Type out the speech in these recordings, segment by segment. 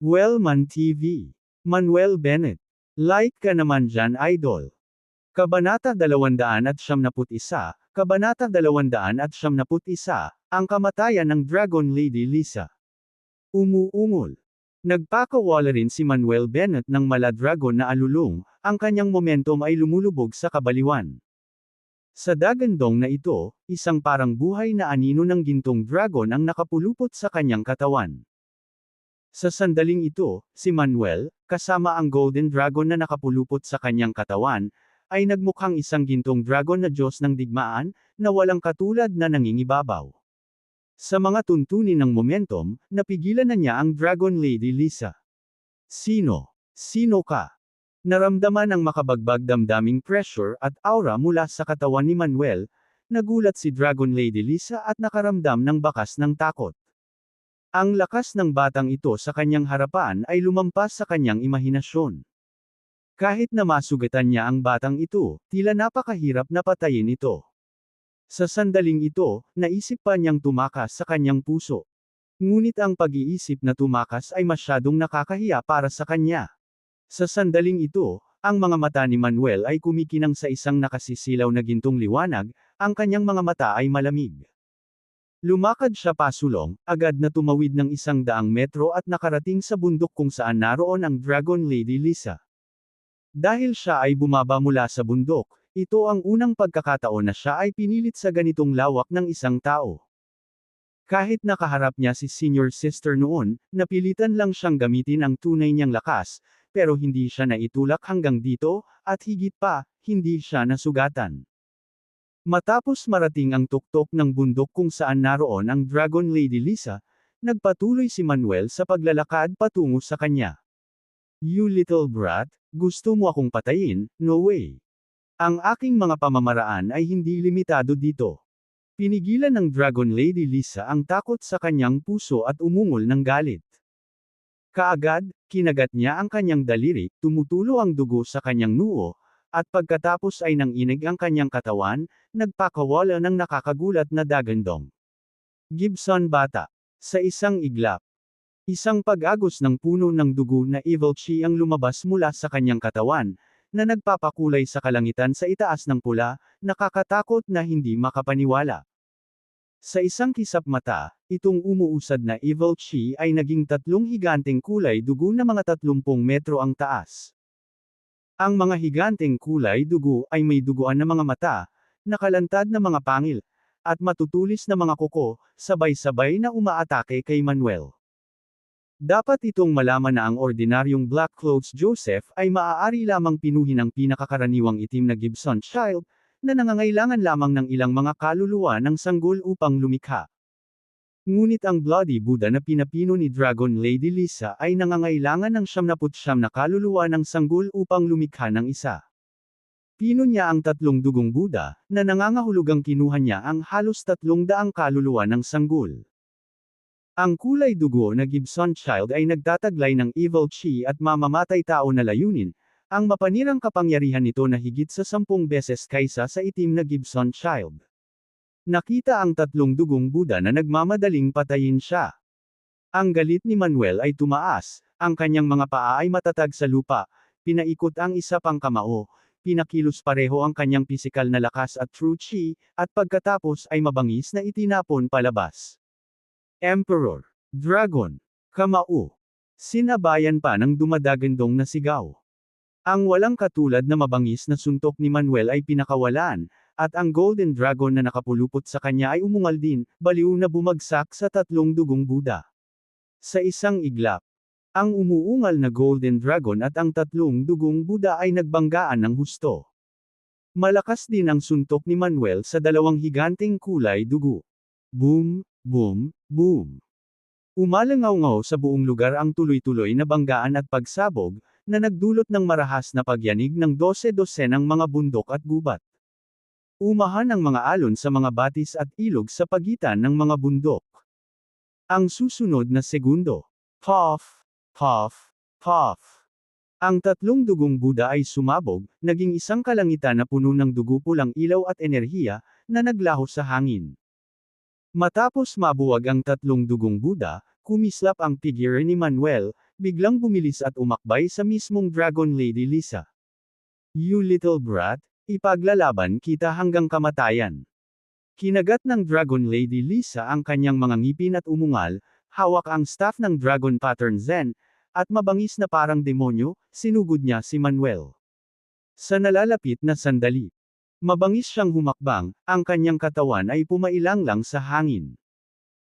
Wellman TV. Manuel Bennett. Like ka naman dyan, idol. Kabanata 271, Kabanata 271, ang kamatayan ng Dragon Lady Lisa. Umuungol. Nagpakawala rin si Manuel Bennett ng mala dragon na alulong, ang kanyang momentum ay lumulubog sa kabaliwan. Sa dagandong na ito, isang parang buhay na anino ng gintong dragon ang nakapulupot sa kanyang katawan. Sa sandaling ito, si Manuel, kasama ang Golden Dragon na nakapulupot sa kanyang katawan, ay nagmukhang isang gintong dragon na Diyos ng digmaan, na walang katulad na nangingibabaw. Sa mga tuntunin ng momentum, napigilan na niya ang Dragon Lady Lisa. Sino? Sino ka? Naramdaman ang makabagbag damdaming pressure at aura mula sa katawan ni Manuel, nagulat si Dragon Lady Lisa at nakaramdam ng bakas ng takot. Ang lakas ng batang ito sa kanyang harapan ay lumampas sa kanyang imahinasyon. Kahit na masugatan niya ang batang ito, tila napakahirap na patayin ito. Sa sandaling ito, naisip pa niyang tumakas sa kanyang puso. Ngunit ang pag-iisip na tumakas ay masyadong nakakahiya para sa kanya. Sa sandaling ito, ang mga mata ni Manuel ay kumikinang sa isang nakasisilaw na gintong liwanag, ang kanyang mga mata ay malamig. Lumakad siya pasulong, agad na tumawid ng 100 metro at nakarating sa bundok kung saan naroon ang Dragon Lady Lisa. Dahil siya ay bumaba mula sa bundok, ito ang unang pagkakataon na siya ay pinilit sa ganitong lawak ng isang tao. Kahit nakaharap niya si Senior Sister noon, napilitan lang siyang gamitin ang tunay niyang lakas, pero hindi siya naitulak hanggang dito, at higit pa, hindi siya nasugatan. Matapos marating ang tuktok ng bundok kung saan naroon ang Dragon Lady Lisa, nagpatuloy si Manuel sa paglalakad patungo sa kanya. You little brat, gusto mo akong patayin? No way. Ang aking mga pamamaraan ay hindi limitado dito. Pinigilan ng Dragon Lady Lisa ang takot sa kanyang puso at umungol ng galit. Kaagad, kinagat niya ang kanyang daliri, tumutulo ang dugo sa kanyang noo, at pagkatapos ay nanginig ang kanyang katawan, nagpakawala ng nakakagulat na dagandong. Gibson Bata. Sa isang iglap. Isang pag-agos ng puno ng dugo na evil chi ang lumabas mula sa kanyang katawan, na nagpapakulay sa kalangitan sa itaas ng pula, nakakatakot na hindi makapaniwala. Sa isang kisap mata, itong umuusad na evil chi ay naging 3 higanteng kulay dugo na mga 30 metro ang taas. Ang mga higanteng kulay dugo ay may duguan na mga mata, nakalantad na mga pangil, at matutulis na mga kuko, sabay-sabay na umaatake kay Manuel. Dapat itong malaman na ang ordinaryong Black Clothes Joseph ay maaari lamang pinuhin ng pinakakaraniwang itim na Gibson Child, na nangangailangan lamang ng ilang mga kaluluwa ng sanggol upang lumikha. Ngunit ang Bloody Buddha na pinapino ni Dragon Lady Lisa ay nangangailangan ng 79 na kaluluwa ng sanggol upang lumikha ng isa. Pino niya ang 3 dugong Buddha, na nangangahulugang kinuha niya ang halos 300 kaluluwa ng sanggol. Ang kulay dugo na Gibson Child ay nagtataglay ng evil chi at mamamatay tao na layunin, ang mapanirang kapangyarihan nito na higit sa 10 beses kaysa sa itim na Gibson Child. Nakita ang 3 dugong Buddha na nagmamadaling patayin siya. Ang galit ni Manuel ay tumaas, ang kanyang mga paa ay matatag sa lupa, pinaikot ang isa pang kamao, pinakilos pareho ang kanyang pisikal na lakas at true chi, at pagkatapos ay mabangis na itinapon palabas. Emperor, Dragon, Kamao. Sinabayan pa ng dumadagandong na sigaw. Ang walang katulad na mabangis na suntok ni Manuel ay pinakawalan, at ang Golden Dragon na nakapulupot sa kanya ay umungal din, baliw na bumagsak sa 3 dugong Buddha. Sa isang iglap, ang umuungal na Golden Dragon at ang 3 dugong Buddha ay nagbanggaan ng husto. Malakas din ang suntok ni Manuel sa 2 higanteng kulay dugo. Boom, boom, boom. Umalangaw-ngaw sa buong lugar ang tuloy-tuloy na banggaan at pagsabog, na nagdulot ng marahas na pagyanig ng 12-dosenang mga bundok at gubat. Umahan ang mga alon sa mga batis at ilog sa pagitan ng mga bundok. Ang susunod na segundo. Puff, puff, puff. Ang 3 dugong Buddha ay sumabog, naging isang kalangitan na puno ng dugo, pulang ilaw at enerhiya, na naglaho sa hangin. Matapos mabuwag ang 3 dugong Buddha, kumislap ang figure ni Manuel, biglang bumilis at umakbay sa mismong Dragon Lady Lisa. "You little brat, ipaglalaban kita hanggang kamatayan." Kinagat ng Dragon Lady Lisa ang kanyang mga ngipin at umungal, hawak ang staff ng Dragon Pattern Zen, at mabangis na parang demonyo, sinugod niya si Manuel. Sa nalalapit na sandali, mabangis siyang humakbang, ang kanyang katawan ay pumailang lang sa hangin.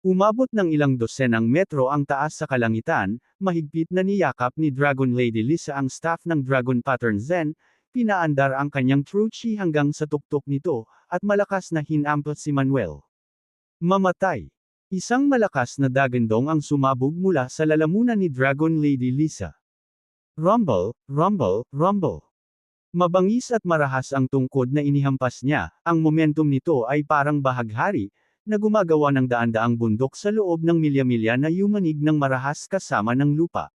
Umabot ng ilang dosenang metro ang taas sa kalangitan, mahigpit na niyakap ni Dragon Lady Lisa ang staff ng Dragon Pattern Zen, pinaandar ang kanyang true chi hanggang sa tuktok nito, at malakas na hinampas si Manuel. Mamatay. Isang malakas na dagandong ang sumabog mula sa lalamunan ni Dragon Lady Lisa. Rumble, rumble, rumble. Mabangis at marahas ang tungkod na inihampas niya, ang momentum nito ay parang bahaghari, na gumagawa ng daan-daang bundok sa loob ng milya-milya na yumanig ng marahas kasama ng lupa.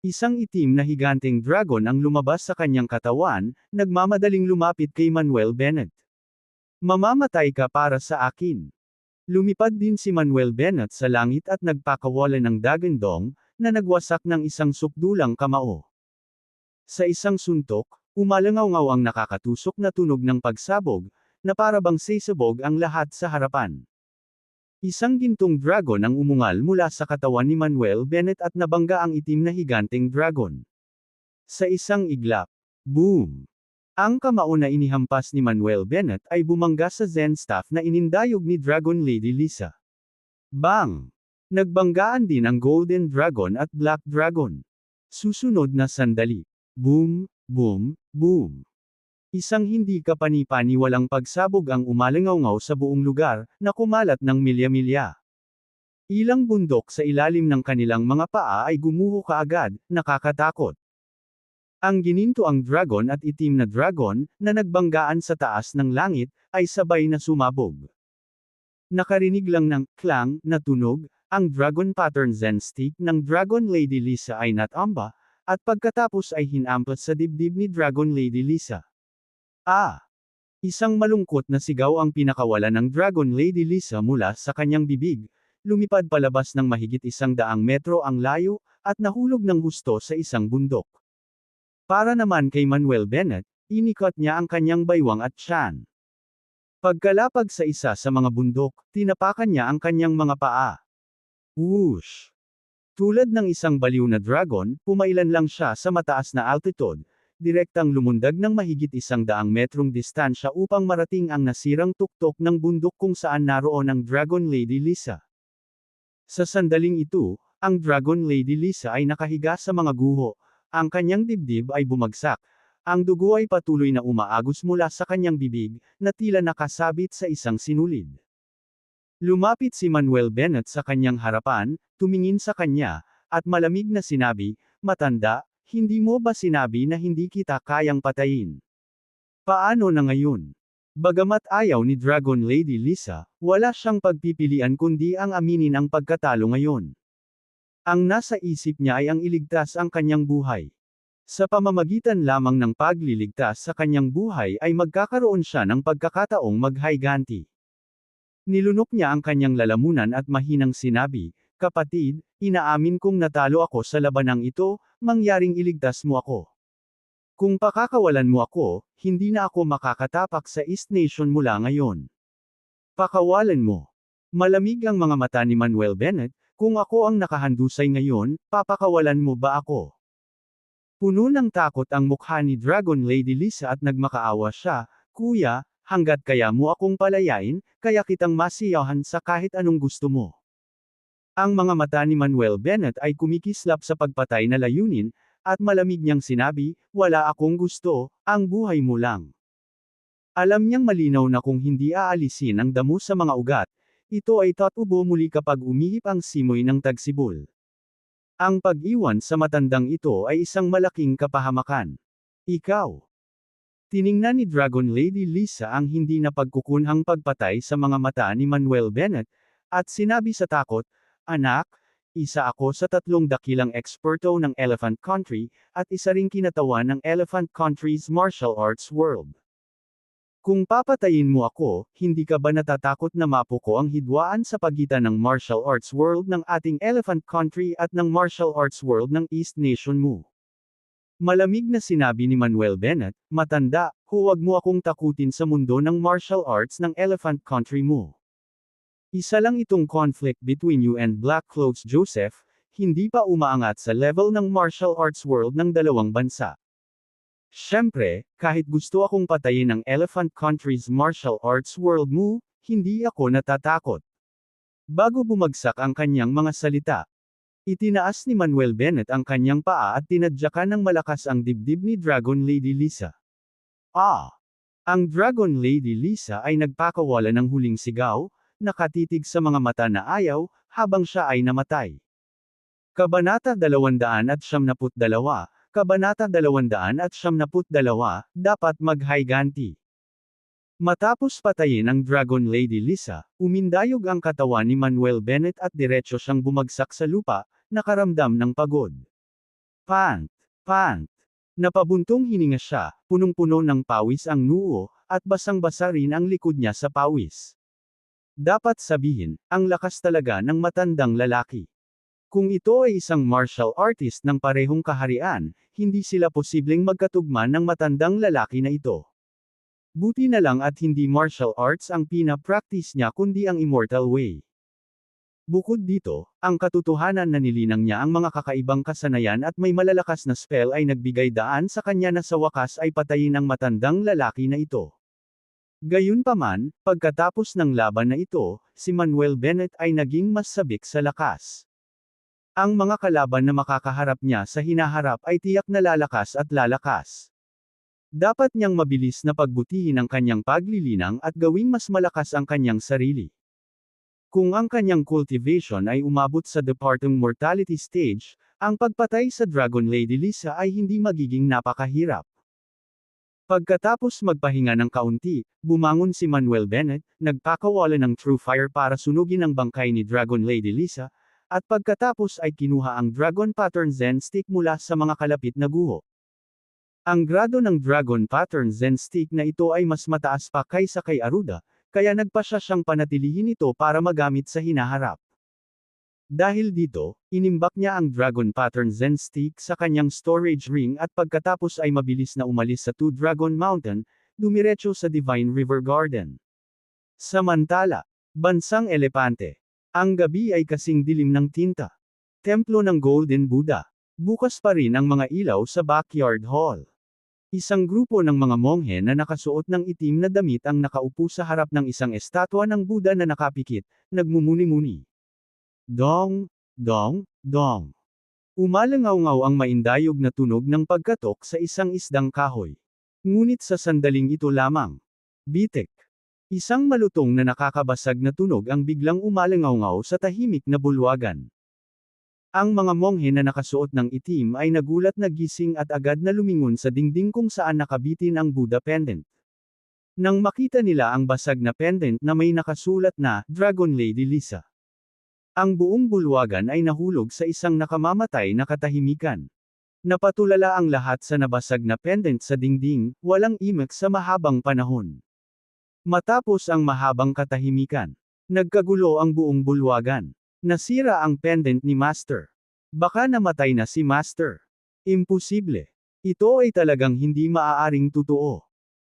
Isang itim na higanteng dragon ang lumabas sa kanyang katawan, nagmamadaling lumapit kay Manuel Bennett. "Mamamatay ka para sa akin." Lumipad din si Manuel Bennett sa langit at nagpakawalan ng dagandong, na nagwasak ng isang sukdulang kamao. Sa isang suntok, umalangaw-ngaw ang nakakatusok na tunog ng pagsabog, na para bang sisabog ang lahat sa harapan. Isang gintong dragon ang umungal mula sa katawan ni Manuel Bennett at nabangga ang itim na higanteng dragon. Sa isang iglap, boom! Ang kamao na inihampas ni Manuel Bennett ay bumangga sa Zen staff na inindayog ni Dragon Lady Lisa. Bang! Nagbanggaan din ang Golden Dragon at Black Dragon. Susunod na sandali. Boom, boom, boom. Isang hindi kapani-paniwalang pagsabog ang umalangaw-ngaw sa buong lugar, na kumalat ng milya-milya. Ilang bundok sa ilalim ng kanilang mga paa ay gumuho kaagad, nakakatakot. Ang gininto ang dragon at itim na dragon, na nagbanggaan sa taas ng langit, ay sabay na sumabog. Nakarinig lang ng clang na tunog, ang Dragon Pattern Zen stick ng Dragon Lady Lisa ay natamba, at pagkatapos ay hinampas sa dibdib ni Dragon Lady Lisa. Ah! Isang malungkot na sigaw ang pinakawalan ng Dragon Lady Lisa mula sa kanyang bibig, lumipad palabas ng mahigit 100 metro ang layo, at nahulog ng husto sa isang bundok. Para naman kay Manuel Bennett, inikot niya ang kanyang baywang at tiyan. Pagkalapag sa isa sa mga bundok, tinapakan niya ang kanyang mga paa. Whoosh! Tulad ng isang baliw na dragon, pumailan lang siya sa mataas na altitude, direktang lumundag ng mahigit 100 metrong distansya upang marating ang nasirang tuktok ng bundok kung saan naroon ang Dragon Lady Lisa. Sa sandaling ito, ang Dragon Lady Lisa ay nakahiga sa mga guho, ang kanyang dibdib ay bumagsak, ang dugo ay patuloy na umaagos mula sa kanyang bibig, na tila nakasabit sa isang sinulid. Lumapit si Manuel Bennett sa kanyang harapan, tumingin sa kanya, at malamig na sinabi, "Matanda, hindi mo ba sinabi na hindi kita kayang patayin? Paano na ngayon?" Bagamat ayaw ni Dragon Lady Lisa, wala siyang pagpipilian kundi ang aminin ang pagkatalo ngayon. Ang nasa isip niya ay ang iligtas ang kanyang buhay. Sa pamamagitan lamang ng pagliligtas sa kanyang buhay ay magkakaroon siya ng pagkakataong maghayganti. Nilunok niya ang kanyang lalamunan at mahinang sinabi, "Kapatid, inaamin kong natalo ako sa labanang ito, mangyaring iligtas mo ako. Kung pakakawalan mo ako, hindi na ako makakatapak sa East Nation mula ngayon. Pakawalan mo." Malamig ang mga mata ni Manuel Bennett, "Kung ako ang nakahandusay ngayon, papakawalan mo ba ako?" Puno ng takot ang mukha ni Dragon Lady Lisa at nagmakaawa siya, "Kuya, hanggat kaya mo akong palayain, kaya kitang masiyahan sa kahit anong gusto mo." Ang mga mata ni Manuel Bennett ay kumikislap sa pagpatay na layunin, at malamig niyang sinabi, "Wala akong gusto, ang buhay mo lang." Alam niyang malinaw na kung hindi aalisin ang damo sa mga ugat, ito ay tatubo muli kapag umihip ang simoy ng tagsibol. Ang pag-iwan sa matandang ito ay isang malaking kapahamakan. "Ikaw." Tiningnan ni Dragon Lady Lisa ang hindi na pagkukunhang pagpatay sa mga mata ni Manuel Bennett, at sinabi sa takot, "Anak, isa ako sa 3 dakilang eksperto ng Elephant Country, at isa ring kinatawan ng Elephant Country's martial arts world. Kung papatayin mo ako, hindi ka ba natatakot na mapuko ang hidwaan sa pagitan ng martial arts world ng ating Elephant Country at ng martial arts world ng East Nation mo? Malamig na sinabi ni Manuel Bennett, matanda, huwag mo akong takutin sa mundo ng martial arts ng Elephant Country mo. Isa lang itong conflict between you and Black Cloaks Joseph, hindi pa umaangat sa level ng martial arts world ng dalawang bansa. Siyempre, kahit gusto akong patayin ng Elephant Country's martial arts world mo, hindi ako natatakot. Bago bumagsak ang kanyang mga salita, itinaas ni Manuel Bennett ang kanyang paa at tinadyakan ng malakas ang dibdib ni Dragon Lady Lisa. Ang Dragon Lady Lisa ay nagpakawala ng huling sigaw, nakatitig sa mga mata na ayaw, habang siya ay namatay. Kabanata 272, Kabanata 272, dapat maghiganti. Matapos patayin ang Dragon Lady Lisa, umindayog ang katawan ni Manuel Bennett at diretso siyang bumagsak sa lupa, nakaramdam ng pagod. Pant! Napabuntong hininga siya, punong-puno ng pawis ang noo, at basang-basa rin ang likod niya sa pawis. Dapat sabihin, ang lakas talaga ng matandang lalaki. Kung ito ay isang martial artist ng parehong kaharian, hindi sila posibleng magkatugma ng matandang lalaki na ito. Buti na lang at hindi martial arts ang pina-practice niya kundi ang immortal way. Bukod dito, ang katotohanan na nilinang niya ang mga kakaibang kasanayan at may malalakas na spell ay nagbigay daan sa kanya na sa wakas ay patayin ang matandang lalaki na ito. Gayunpaman, pagkatapos ng laban na ito, si Manuel Bennett ay naging mas sabik sa lakas. Ang mga kalaban na makakaharap niya sa hinaharap ay tiyak na lalakas at lalakas. Dapat niyang mabilis na pagbutihin ang kanyang paglilinang at gawing mas malakas ang kanyang sarili. Kung ang kanyang cultivation ay umabot sa departing mortality stage, ang pagpatay sa Dragon Lady Lisa ay hindi magiging napakahirap. Pagkatapos magpahinga ng kaunti, bumangon si Manuel Bennett, nagpakawala ng True Fire para sunugin ang bangkay ni Dragon Lady Lisa, at pagkatapos ay kinuha ang Dragon Pattern Zen Stick mula sa mga kalapit na guho. Ang grado ng Dragon Pattern Zen Stick na ito ay mas mataas pa kaysa kay Aruda, kaya nagpasya siyang panatilihin ito para magamit sa hinaharap. Dahil dito, inimbak niya ang Dragon Pattern Zen Stick sa kanyang storage ring at pagkatapos ay mabilis na umalis sa Two Dragon Mountain, dumiretso sa Divine River Garden. Samantala, Bansang Elepante. Ang gabi ay kasing dilim ng tinta. Templo ng Golden Buddha. Bukas pa rin ang mga ilaw sa backyard hall. Isang grupo ng mga monghe na nakasuot ng itim na damit ang nakaupo sa harap ng isang estatwa ng Buddha na nakapikit, nagmumuni-muni. Dong, dong, dong. Umalangaw-ngaw ang maindayog na tunog ng pagkatok sa isang isdang kahoy. Ngunit sa sandaling ito lamang. Bitek. Isang malutong na nakakabasag na tunog ang biglang umalangaw-ngaw sa tahimik na bulwagan. Ang mga monghe na nakasuot ng itim ay nagulat na gising at agad na lumingon sa dingding kung saan nakabitin ang Buddha pendant. Nang makita nila ang basag na pendant na may nakasulat na, Dragon Lady Lisa. Ang buong bulwagan ay nahulog sa isang nakamamatay na katahimikan. Napatulala ang lahat sa nabasag na pendant sa dingding, walang imek sa mahabang panahon. Matapos ang mahabang katahimikan, nagkagulo ang buong bulwagan. Nasira ang pendant ni Master. Baka namatay na si Master. Imposible. Ito ay talagang hindi maaaring totoo.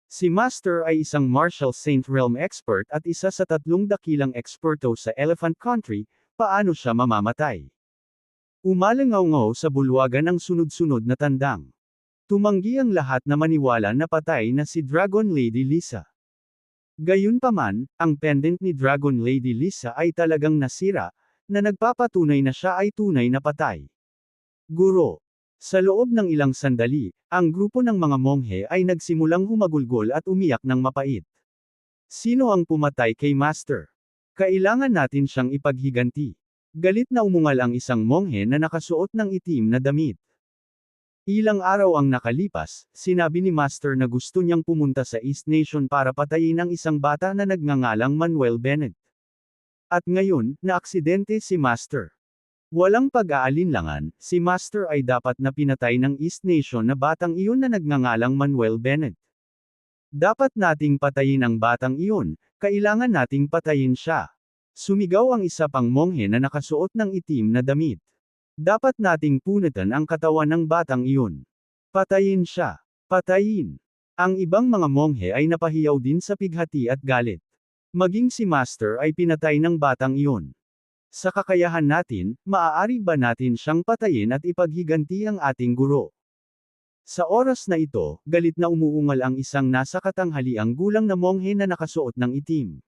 Si Master ay isang Martial Saint Realm expert at isa sa 3 dakilang eksperto sa Elephant Country, paano siya mamamatay? Umalangaw-ngaw sa bulwagan ang sunod-sunod na tandang. Tumanggi ang lahat na maniwala na patay na si Dragon Lady Lisa. Gayunpaman, ang pendant ni Dragon Lady Lisa ay talagang nasira, na nagpapatunay na siya ay tunay na patay. Guro. Sa loob ng ilang sandali, ang grupo ng mga monghe ay nagsimulang humagulgol at umiyak ng mapait. Sino ang pumatay kay Master? Kailangan natin siyang ipaghiganti. Galit na umungal ang isang monghe na nakasuot ng itim na damit. Ilang araw ang nakalipas, sinabi ni Master na gusto niyang pumunta sa East Nation para patayin ang isang bata na nagngangalang Manuel Bennett. At ngayon, naaksidente si Master. Walang pag-aalinlangan, si Master ay dapat na pinatay ng East Nation na batang iyon na nagngangalang Manuel Bennett. Dapat nating patayin ang batang iyon, kailangan nating patayin siya. Sumigaw ang isa pang monghe na nakasuot ng itim na damit. Dapat nating punitan ang katawan ng batang iyon. Patayin siya. Patayin. Ang ibang mga monghe ay napahiyaw din sa pighati at galit. Maging si Master ay pinatay ng batang iyon. Sa kakayahan natin, maaari ba natin siyang patayin at ipaghiganti ang ating guro? Sa oras na ito, galit na umuungal ang isang nasa katanghaliang gulang na monghe na nakasuot ng itim.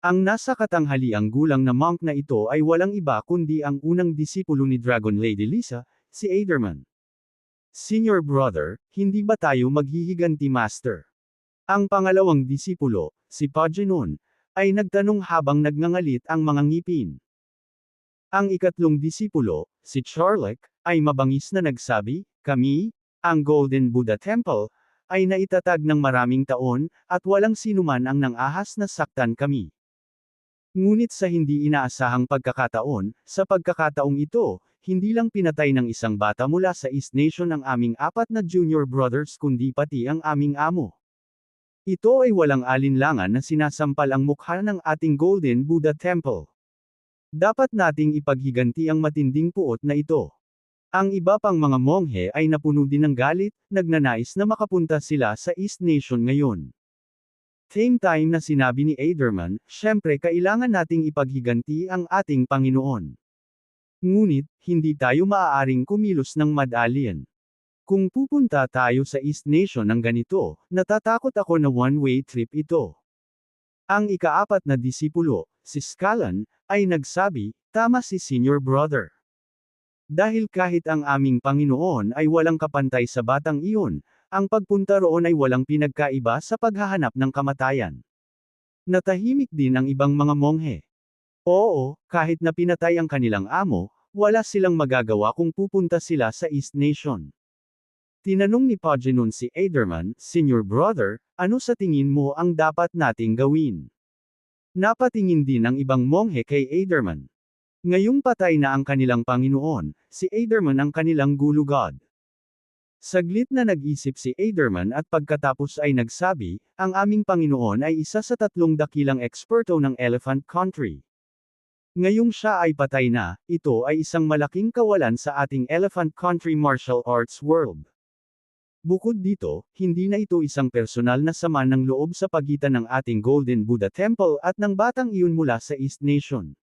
Ang nasa katanghaliang gulang na monk na ito ay walang iba kundi ang unang disipulo ni Dragon Lady Lisa, si Aiderman. Senior brother, hindi ba tayo maghihiganti Master? Ang pangalawang disipulo, si Pagenon, ay nagtanong habang nagngangalit ang mga ngipin. Ang ikatlong disipulo, si Charlock, ay mabangis na nagsabi, kami, ang Golden Buddha Temple, ay naitatag ng maraming taon, at walang sinuman ang nangahas na saktan kami. Ngunit sa hindi inaasahang pagkakataon, sa pagkakataong ito, hindi lang pinatay ng isang bata mula sa East Nation ang aming 4 na junior brothers kundi pati ang aming amo. Ito ay walang alinlangan na sinasampal ang mukha ng ating Golden Buddha Temple. Dapat nating ipaghiganti ang matinding puot na ito. Ang iba pang mga monghe ay napuno din ng galit, nagnanais na makapunta sila sa East Nation ngayon. Same time na sinabi ni Aiderman, syempre kailangan nating ipaghiganti ang ating Panginoon. Ngunit, hindi tayo maaaring kumilos ng madalian. Kung pupunta tayo sa East Nation ng ganito, natatakot ako na one-way trip ito. Ang ika-4 na disipulo, si Scalan, ay nagsabi, tama si senior brother. Dahil kahit ang aming Panginoon ay walang kapantay sa batang iyon, ang pagpunta roon ay walang pinagkaiba sa paghahanap ng kamatayan. Natahimik din ang ibang mga monghe. Oo, kahit na pinatay ang kanilang amo, wala silang magagawa kung pupunta sila sa East Nation. Tinanong ni Pagenon si Aiderman, senior brother, ano sa tingin mo ang dapat nating gawin? Napatingin din ang ibang monghe kay Aiderman. Ngayong patay na ang kanilang Panginoon, si Aiderman ang kanilang guru god. Saglit na nag-isip si Aiderman at pagkatapos ay nagsabi, ang aming Panginoon ay isa sa 3 dakilang eksperto ng Elephant Country. Ngayong siya ay patay na, ito ay isang malaking kawalan sa ating Elephant Country martial arts world. Bukod dito, hindi na ito isang personal na sama ng loob sa pagitan ng ating Golden Buddha Temple at ng batang iyon mula sa East Nation.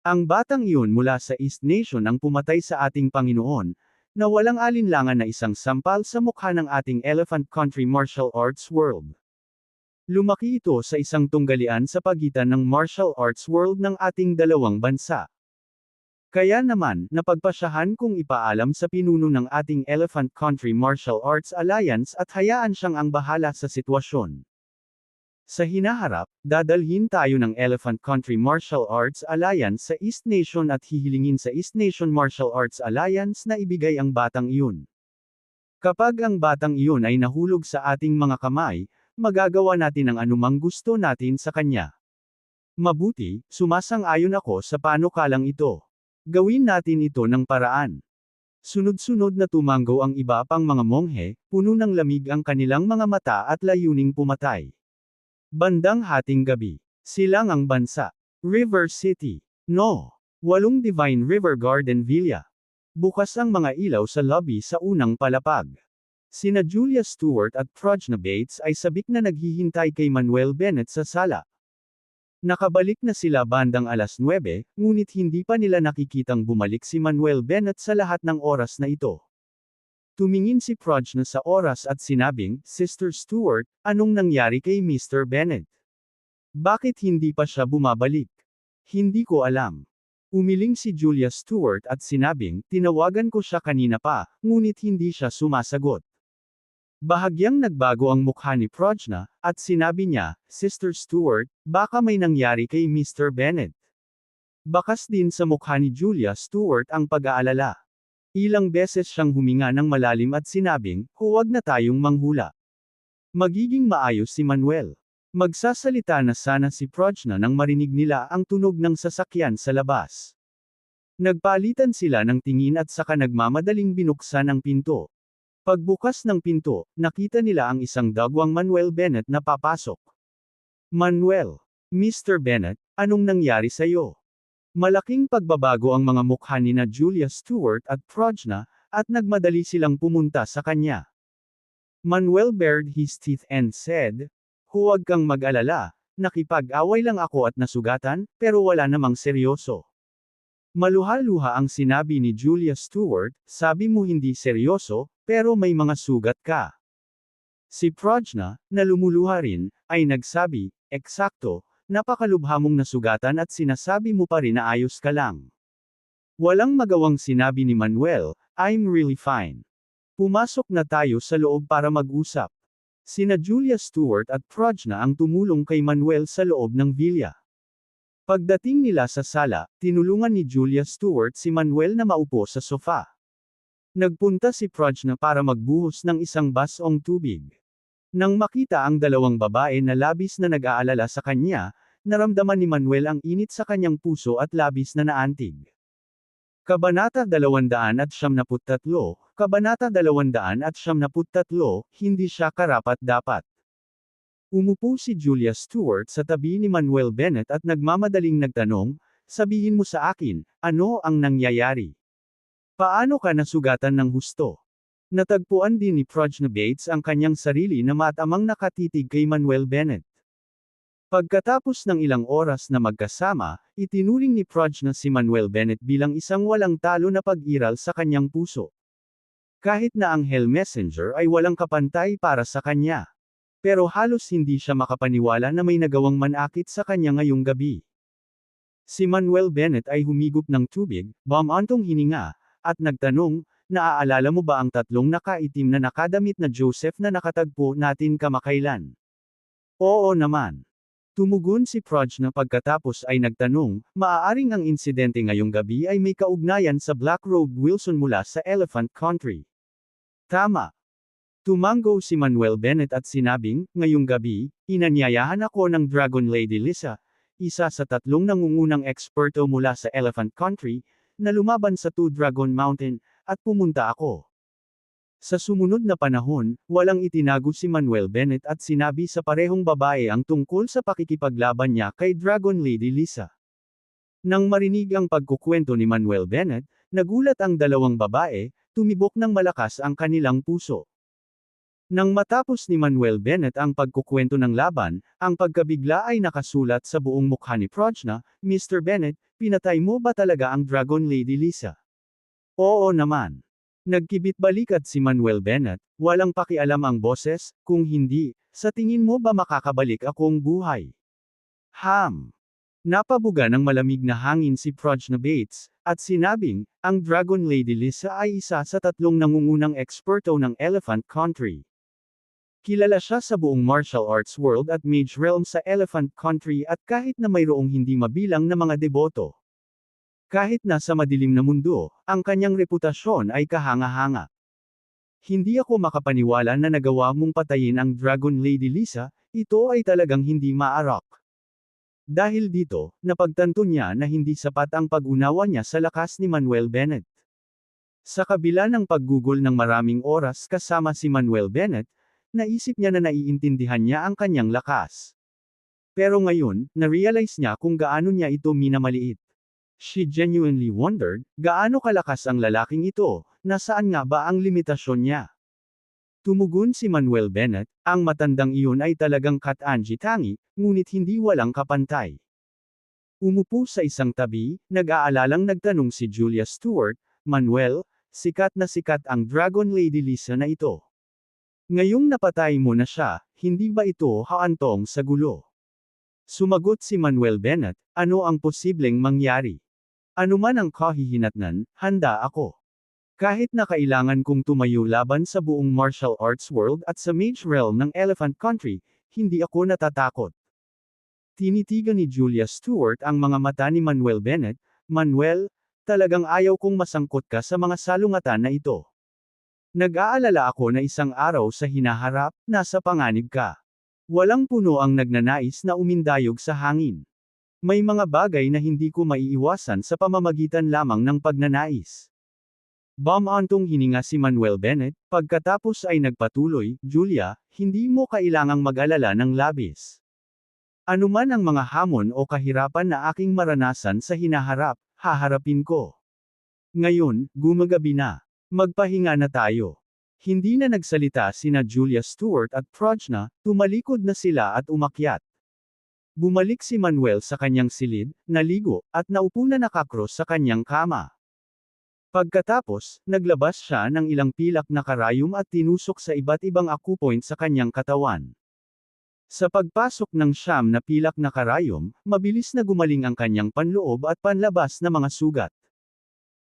Ang batang iyon mula sa East Nation ang pumatay sa ating Panginoon, na walang alinlangan na isang sampal sa mukha ng ating Elephant Country martial arts world. Lumaki ito sa isang tunggalian sa pagitan ng martial arts world ng ating dalawang bansa. Kaya naman, napagpasyahan kong ipaalam sa pinuno ng ating Elephant Country Martial Arts Alliance at hayaan siyang ang bahala sa sitwasyon. Sa hinaharap, dadalhin tayo ng Elephant Country Martial Arts Alliance sa East Nation at hihilingin sa East Nation Martial Arts Alliance na ibigay ang batang iyon. Kapag ang batang iyon ay nahulog sa ating mga kamay, magagawa natin ang anumang gusto natin sa kanya. Mabuti, sumasang-ayon ako sa panukalang ito. Gawin natin ito ng paraan. Sunod-sunod na tumango ang iba pang mga monghe, puno ng lamig ang kanilang mga mata at layuning pumatay. Bandang hating gabi. Silang ang bansa. River City. No. 8 Divine River Garden Villa. Bukas ang mga ilaw sa lobby sa unang palapag. Sina Julia Stewart at Prajna Bates ay sabik na naghihintay kay Manuel Bennett sa sala. Nakabalik na sila bandang 9:00, ngunit hindi pa nila nakikitang bumalik si Manuel Bennett sa lahat ng oras na ito. Tumingin si Prajna sa oras at sinabing, Sister Stewart, anong nangyari kay Mr. Bennett? Bakit hindi pa siya bumabalik? Hindi ko alam. Umiling si Julia Stewart at sinabing, tinawagan ko siya kanina pa, ngunit hindi siya sumasagot. Bahagyang nagbago ang mukha ni Prajna, at sinabi niya, Sister Stewart, baka may nangyari kay Mr. Bennett. Bakas din sa mukha ni Julia Stewart ang pag-aalala. Ilang beses siyang huminga ng malalim at sinabing, huwag na tayong manghula. Magiging maayos si Manuel. Magsasalita na sana si Prajna nang marinig nila ang tunog ng sasakyan sa labas. Nagpalitan sila ng tingin at saka nagmamadaling binuksan ang pinto. Pagbukas ng pinto, nakita nila ang isang dagwang Manuel Bennett na papasok. Manuel, Mr. Bennett, anong nangyari sa'yo? Malaking pagbabago ang mga mukha ni na Julia Stewart at Prajna, at nagmadali silang pumunta sa kanya. Manuel bared his teeth and said, "Huwag kang mag-alala, nakipag-away lang ako at nasugatan, pero wala namang seryoso." Maluha-luha ang sinabi ni Julia Stewart, "Sabi mo hindi seryoso, pero may mga sugat ka." Si Prajna, na lumuluha rin, ay nagsabi, "Eksakto, napakalubha mong nasugatan at sinasabi mo pa rin na ayos ka lang." Walang magawang sinabi ni Manuel, "I'm really fine. Pumasok na tayo sa loob para mag-usap." Sina Julia Stewart at Prajna ang tumulong kay Manuel sa loob ng villa. Pagdating nila sa sala, tinulungan ni Julia Stewart si Manuel na maupo sa sofa. Nagpunta si Prajna para magbuhos ng isang basong tubig. Nang makita ang dalawang babae na labis na nag-aalala sa kanya, naramdaman ni Manuel ang init sa kanyang puso at labis na naantig. Kabanata 273, Kabanata 273, Hindi siya karapat-dapat. Umupo si Julia Stewart sa tabi ni Manuel Bennett at nagmamadaling nagtanong, "Sabihin mo sa akin, ano ang nangyayari? Paano ka nasugatan ng husto?" Natagpuan din ni Prajna Bates ang kanyang sarili na matamang nakatitig kay Manuel Bennett. Pagkatapos ng ilang oras na magkasama, itinuring ni Prajna si Manuel Bennett bilang isang walang talo na pag-iral sa kanyang puso. Kahit na ang Hell Messenger ay walang kapantay para sa kanya. Pero halos hindi siya makapaniwala na may nagawang manakit sa kanya ngayong gabi. Si Manuel Bennett ay humigop ng tubig, bumantong hininga, at nagtanong, "Naaalala mo ba ang tatlong nakaitim na nakadamit na Joseph na nakatagpo natin kamakailan?" "Oo naman." Tumugon si Prajna pagkatapos ay nagtanong, "Maaaring ang insidente ngayong gabi ay may kaugnayan sa Black Robe Wilson mula sa Elephant Country." "Tama." Tumango si Manuel Bennett at sinabing, "Ngayong gabi, inanyayahan ako ng Dragon Lady Lisa, isa sa tatlong nangungunang eksperto mula sa Elephant Country, na lumaban sa Two Dragon Mountain, at pumunta ako." Sa sumunod na panahon, walang itinago si Manuel Bennett at sinabi sa parehong babae ang tungkol sa pakikipaglaban niya kay Dragon Lady Lisa. Nang marinig ang pagkukwento ni Manuel Bennett, nagulat ang dalawang babae, tumibok ng malakas ang kanilang puso. Nang matapos ni Manuel Bennett ang pagkukwento ng laban, ang pagkabigla ay nakasulat sa buong mukha ni Prajna, "Mr. Bennett, pinatay mo ba talaga ang Dragon Lady Lisa?" "Oo naman." Nagkibit balikat si Manuel Bennett, "Walang pakialam ang boses, kung hindi, sa tingin mo ba makakabalik akong buhay?" Napabuga ng malamig na hangin si Prajna Bates, at sinabing, "Ang Dragon Lady Lisa ay isa sa tatlong nangungunang eksperto ng Elephant Country. Kilala siya sa buong martial arts world at mage realm sa Elephant Country at kahit na mayroong hindi mabilang na mga deboto. Kahit na sa madilim na mundo, ang kanyang reputasyon ay kahanga-hanga. Hindi ako makapaniwala na nagawa mong patayin ang Dragon Lady Lisa, ito ay talagang hindi maarak." Dahil dito, napagtanto niya na hindi sapat ang pag-unawa niya sa lakas ni Manuel Bennett. Sa kabila ng paggugol ng maraming oras kasama si Manuel Bennett, naisip niya na naiintindihan niya ang kanyang lakas. Pero ngayon, na-realize niya kung gaano niya ito minamaliit. She genuinely wondered, gaano kalakas ang lalaking ito, nasaan nga ba ang limitasyon niya? Tumugon si Manuel Bennett, "Ang matandang iyon ay talagang Kat-Angie Tangi, ngunit hindi walang kapantay." Umupo sa isang tabi, nag-aalalang nagtanong si Julia Stewart, "Manuel, sikat na sikat ang Dragon Lady Lisa na ito. Ngayong napatay mo na siya, hindi ba ito haantong sa gulo?" Sumagot si Manuel Bennett, "Ano ang posibleng mangyari? Ano man ang kahihinatnan, handa ako. Kahit na kailangan kong tumayo laban sa buong martial arts world at sa mage realm ng Elephant Country, hindi ako natatakot." Tinitigan ni Julia Stewart ang mga mata ni Manuel Bennett, "Manuel, talagang ayaw kong masangkot ka sa mga salungatan na ito. Nag-aalala ako na isang araw sa hinaharap, nasa panganib ka. Walang puno ang nagnanais na umindayog sa hangin. May mga bagay na hindi ko maiiwasan sa pamamagitan lamang ng pagnanais. Bumantong hininga si Manuel Bennett, pagkatapos ay nagpatuloy, Julia, hindi mo kailangang mag-alala ng labis. Anuman ang mga hamon o kahirapan na aking maranasan sa hinaharap, haharapin ko. Ngayon, gumagabi na. Magpahinga na tayo. Hindi na nagsalita sina Julia Stewart at Prajna, tumalikod na sila at umakyat. Bumalik si Manuel sa kanyang silid, naligo, at naupo na nakakros sa kanyang kama. Pagkatapos, naglabas siya ng ilang pilak na karayom at tinusok sa iba't ibang acupoint sa kanyang katawan. Sa pagpasok ng siyam na pilak na karayom, mabilis na gumaling ang kanyang panloob at panlabas na mga sugat.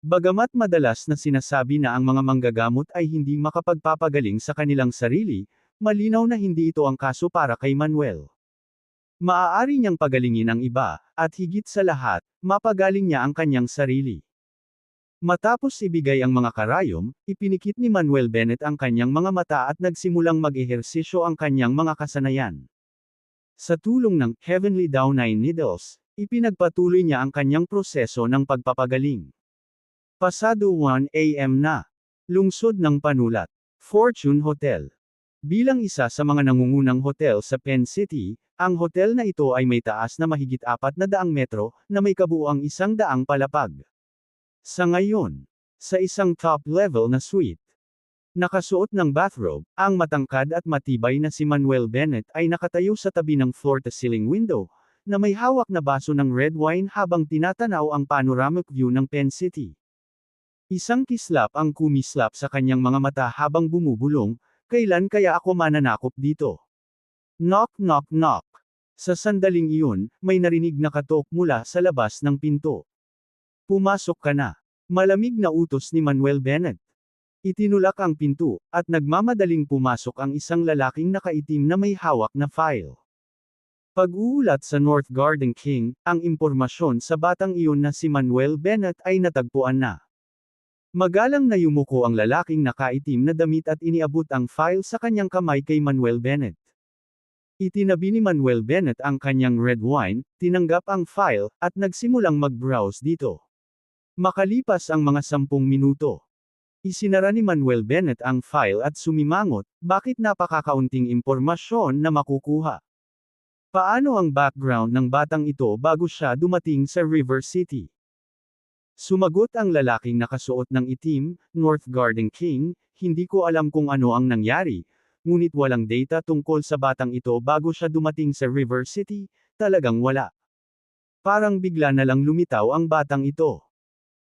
Bagamat madalas na sinasabi na ang mga manggagamot ay hindi makapagpapagaling sa kanilang sarili, malinaw na hindi ito ang kaso para kay Manuel. Maaari niyang pagalingin ang iba, at higit sa lahat, mapagaling niya ang kanyang sarili. Matapos ibigay ang mga karayom, ipinikit ni Manuel Bennett ang kanyang mga mata at nagsimulang mag-ehersisyo ang kanyang mga kasanayan. Sa tulong ng Heavenly Down 9 Needles, ipinagpatuloy niya ang kanyang proseso ng pagpapagaling. Pasado 1 AM na. Lungsod ng Panulat. Fortune Hotel. Bilang isa sa mga nangungunang hotel sa Penn City, ang hotel na ito ay may taas na mahigit 400 metro, na may kabuuang 100 palapag. Sa ngayon, sa isang top-level na suite, nakasuot ng bathrobe, ang matangkad at matibay na si Manuel Bennett ay nakatayo sa tabi ng floor-to-ceiling window, na may hawak na baso ng red wine habang tinatanaw ang panoramic view ng Penn City. Isang kislap ang kumislap sa kanyang mga mata habang bumubulong, kailan kaya ako mananakop dito? Knock knock knock. Sa sandaling iyon, may narinig na katok mula sa labas ng pinto. Pumasok ka na. Malamig na utos ni Manuel Bennett. Itinulak ang pinto, at nagmamadaling pumasok ang isang lalaking nakaitim na may hawak na file. Pag-uulat sa North Garden King, ang impormasyon sa batang iyon na si Manuel Bennett ay natagpuan na. Magalang na yumuko ang lalaking nakaitim na damit at iniabot ang file sa kanyang kamay kay Manuel Bennett. Itinabi ni Manuel Bennett ang kanyang red wine, tinanggap ang file, at nagsimulang mag-browse dito. Makalipas ang mga 10 minuto. Isinara ni Manuel Bennett ang file at sumimangot, bakit napakakaunting impormasyon na makukuha? Paano ang background ng batang ito bago siya dumating sa River City? Sumagot ang lalaking nakasuot ng itim, North Garden King, hindi ko alam kung ano ang nangyari, ngunit walang data tungkol sa batang ito bago siya dumating sa River City, talagang wala. Parang bigla na lang lumitaw ang batang ito.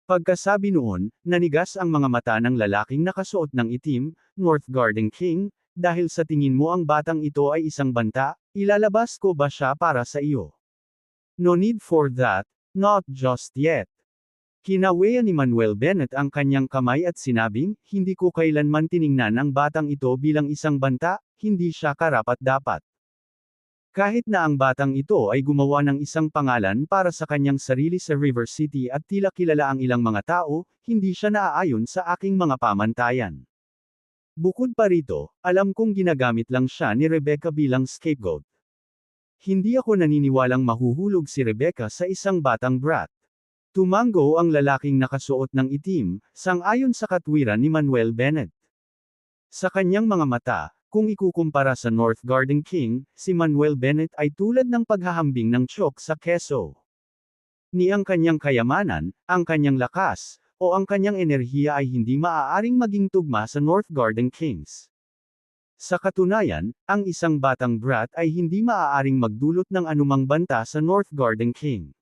Pagkasabi noon, nanigas ang mga mata ng lalaking nakasuot ng itim, North Garden King, dahil sa tingin mo ang batang ito ay isang banta, ilalabas ko ba siya para sa iyo? No need for that, not just yet. Kinaweya ni Manuel Bennett ang kanyang kamay at sinabing, hindi ko kailanman tiningnan ang batang ito bilang isang banta, hindi siya karapat-dapat. Kahit na ang batang ito ay gumawa ng isang pangalan para sa kanyang sarili sa River City at tila kilala ang ilang mga tao, hindi siya naaayon sa aking mga pamantayan. Bukod pa rito, alam kong ginagamit lang siya ni Rebecca bilang scapegoat. Hindi ako naniniwalang mahuhulog si Rebecca sa isang batang brat. Tumango ang lalaking nakasuot ng itim, sang-ayon sa katwiran ni Manuel Bennett. Sa kanyang mga mata, kung ikukumpara sa North Garden King, si Manuel Bennett ay tulad ng paghahambing ng tiyok sa keso. Ni ang kanyang kayamanan, ang kanyang lakas, o ang kanyang enerhiya ay hindi maaaring maging tugma sa North Garden Kings. Sa katunayan, ang isang batang brat ay hindi maaaring magdulot ng anumang banta sa North Garden King.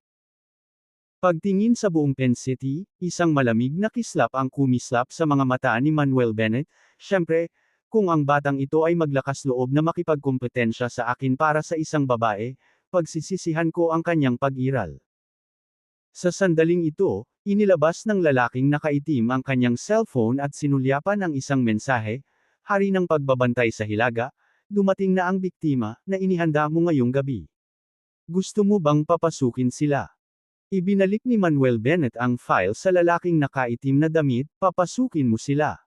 Pagtingin sa buong Penn City, isang malamig na kislap ang kumislap sa mga mata ni Manuel Bennett, syempre, kung ang batang ito ay maglakas loob na makipagkompetensya sa akin para sa isang babae, pagsisisihan ko ang kanyang pag-iral. Sa sandaling ito, inilabas ng lalaking nakaitim ang kanyang cellphone at sinulyapan ang isang mensahe, hari ng pagbabantay sa Hilaga, dumating na ang biktima, na inihanda mo ngayong gabi. Gusto mo bang papasukin sila? Ibinalik ni Manuel Bennett ang file sa lalaking nakaitim na damit, papasukin mo sila.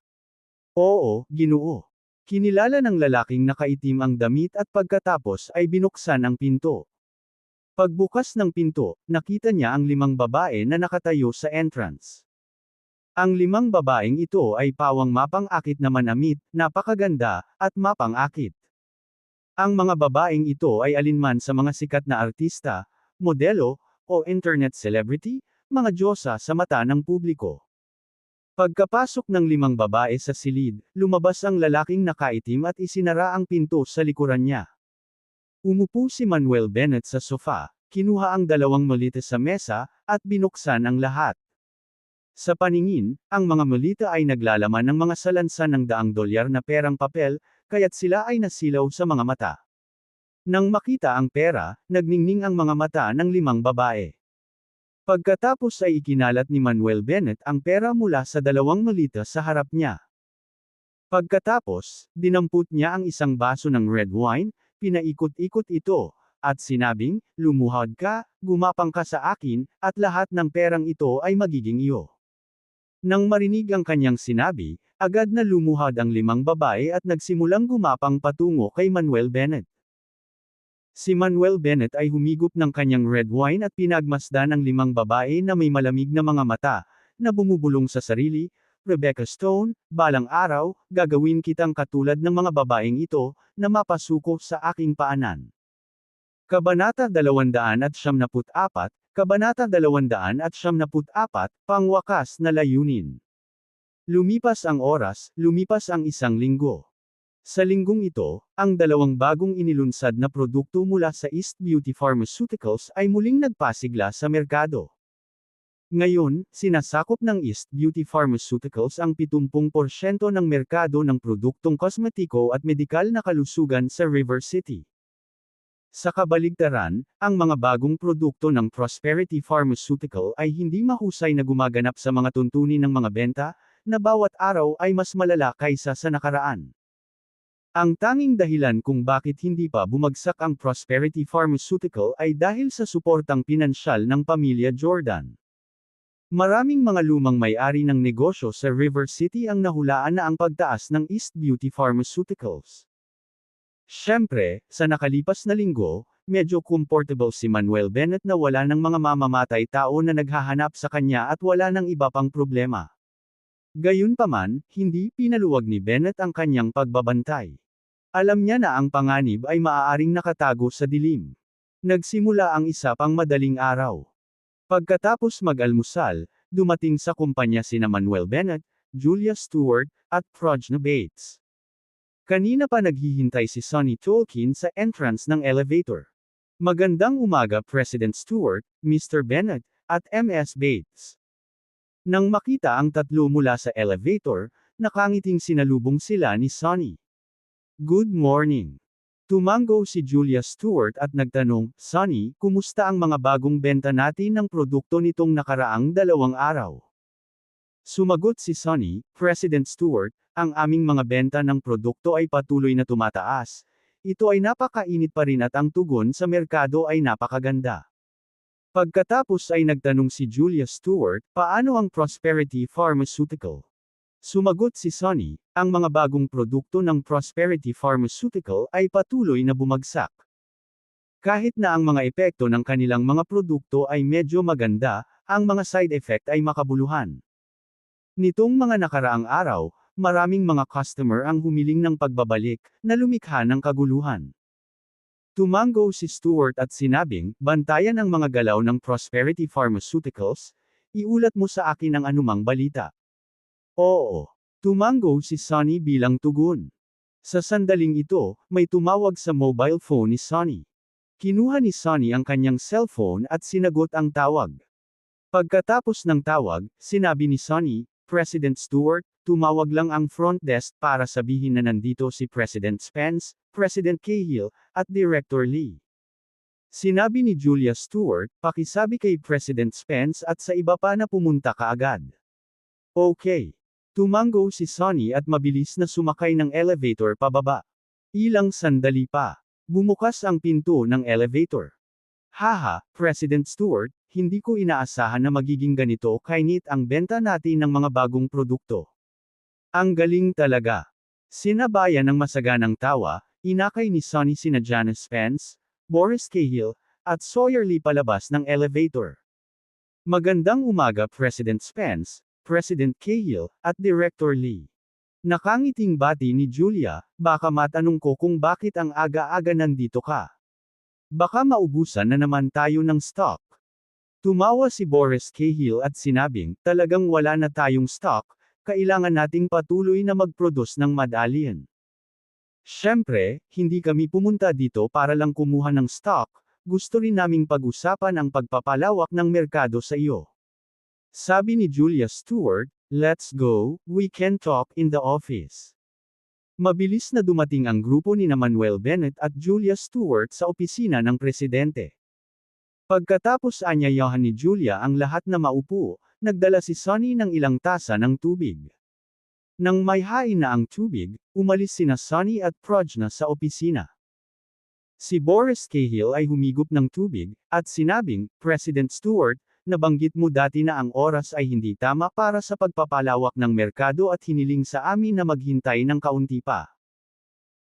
Oo, Ginoo. Kinilala ng lalaking nakaitim ang damit at pagkatapos ay binuksan ang pinto. Pagbukas ng pinto, nakita niya ang 5 babae na nakatayo sa entrance. Ang 5 babaeng ito ay pawang mapang-akit na manamit, napakaganda, at mapang-akit. Ang mga babaeng ito ay alinman sa mga sikat na artista, modelo, o internet celebrity, mga diyosa sa mata ng publiko. Pagkapasok ng 5 babae sa silid, lumabas ang lalaking nakaitim at isinara ang pinto sa likuran niya. Umupo si Manuel Bennett sa sofa, kinuha ang 2 malita sa mesa, at binuksan ang lahat. Sa paningin, ang mga malita ay naglalaman ng mga salansan ng $100 na perang papel, kaya't sila ay nasilaw sa mga mata. Nang makita ang pera, nagningning ang mga mata ng 5 babae. Pagkatapos ay ikinalat ni Manuel Bennett ang pera mula sa 2 malita sa harap niya. Pagkatapos, dinampot niya ang isang baso ng red wine, pinaikot-ikot ito, at sinabing, "Lumuhod ka, gumapang ka sa akin, at lahat ng perang ito ay magiging iyo." Nang marinig ang kanyang sinabi, agad na lumuhod ang 5 babae at nagsimulang gumapang patungo kay Manuel Bennett. Si Manuel Bennett ay humigop ng kanyang red wine at pinagmasdan ang 5 babae na may malamig na mga mata, na bumubulong sa sarili, "Rebecca Stone, balang araw, gagawin kitang katulad ng mga babaeng ito, na mapasuko sa aking paanan." Kabanata 274, Kabanata 274, Pangwakas na layunin. Lumipas ang oras, lumipas ang 1 linggo. Sa linggong ito, ang 2 bagong inilunsad na produkto mula sa East Beauty Pharmaceuticals ay muling nagpasigla sa merkado. Ngayon, sinasakop ng East Beauty Pharmaceuticals ang 70% ng merkado ng produktong kosmetiko at medikal na kalusugan sa River City. Sa kabaligtaran, ang mga bagong produkto ng Prosperity Pharmaceutical ay hindi mahusay na gumaganap sa mga tuntunin ng mga benta, na bawat araw ay mas malala kaysa sa nakaraan. Ang tanging dahilan kung bakit hindi pa bumagsak ang Prosperity Pharmaceutical ay dahil sa suportang pinansyal ng pamilya Jordan. Maraming mga lumang may-ari ng negosyo sa River City ang nahulaan na ang pagtaas ng East Beauty Pharmaceuticals. Siyempre, sa nakalipas na linggo, medyo comfortable si Manuel Bennett na wala ng mga mamamatay tao na naghahanap sa kanya at wala ng iba pang problema. Gayunpaman, hindi pinaluwag ni Bennett ang kanyang pagbabantay. Alam niya na ang panganib ay maaaring nakatago sa dilim. Nagsimula ang isa pang madaling araw. Pagkatapos mag-almusal, dumating sa kumpanya sina Manuel Bennett, Julia Stewart, at Prajna Bates. Kanina pa naghihintay si Sonny Tolkien sa entrance ng elevator. "Magandang umaga President Stewart, Mr. Bennett, at Ms. Bates." Nang makita ang tatlo mula sa elevator, nakangiting sinalubong sila ni Sonny. "Good morning." Tumango si Julia Stewart at nagtanong, "Sonny, kumusta ang mga bagong benta natin ng produkto nitong nakaraang 2 araw?" Sumagot si Sonny, "President Stewart, ang aming mga benta ng produkto ay patuloy na tumataas. Ito ay napakainit pa rin at ang tugon sa merkado ay napakaganda." Pagkatapos ay nagtanong si Julia Stewart, "Paano ang Prosperity Pharmaceutical?" Sumagot si Sonny, "Ang mga bagong produkto ng Prosperity Pharmaceutical ay patuloy na bumagsak. Kahit na ang mga epekto ng kanilang mga produkto ay medyo maganda, ang mga side effect ay makabuluhan." Nitong mga nakaraang araw, maraming mga customer ang humiling ng pagbabalik, na lumikha ng kaguluhan. Tumango si Stewart at sinabing, "Bantayan ang mga galaw ng Prosperity Pharmaceuticals, iulat mo sa akin ang anumang balita." "Oo." Tumango si Sonny bilang tugon. Sa sandaling ito, may tumawag sa mobile phone ni Sonny. Kinuha ni Sonny ang kanyang cellphone at sinagot ang tawag. Pagkatapos ng tawag, sinabi ni Sonny, "President Stewart, tumawag lang ang front desk para sabihin na nandito si President Spence, President Cahill, at Director Lee." Sinabi ni Julia Stewart, "Pakisabi kay President Spence at sa iba pa na pumunta kaagad." "Okay." Tumango si Sonny at mabilis na sumakay ng elevator pababa. Ilang sandali pa. Bumukas ang pinto ng elevator. "Haha, President Stewart, hindi ko inaasahan na magiging ganito kainit ang benta natin ng mga bagong produkto. Ang galing talaga." Sinabayan ng masaganang tawa, inakay ni Sonny sina Janice Spence, Boris Cahill, at Sawyer Lee palabas ng elevator. "Magandang umaga President Spence, President Cahill, at Director Lee. Nakangiting bati ni Julia, baka matanong ko kung bakit ang aga-aga nandito ka. Baka maubusan na naman tayo ng stock. Tumawa si Boris Cahill at sinabing, talagang wala na tayong stock, kailangan nating patuloy na mag-produce ng medallion. Siyempre, hindi kami pumunta dito para lang kumuha ng stock, gusto rin naming pag-usapan ang pagpapalawak ng merkado sa iyo. Sabi ni Julia Stewart, let's go, we can talk in the office. Mabilis na dumating ang grupo ni Manuel Bennett at Julia Stewart sa opisina ng presidente. Pagkatapos anyayahan ni Julia ang lahat na maupo, nagdala si Sonny ng ilang tasa ng tubig. Nang may hain na ang tubig, umalis sina Sonny at Prajna sa opisina. Si Boris Cahill ay humigop ng tubig, at sinabing, President Stewart, nabanggit mo dati na ang oras ay hindi tama para sa pagpapalawak ng merkado at hiniling sa amin na maghintay ng kaunti pa.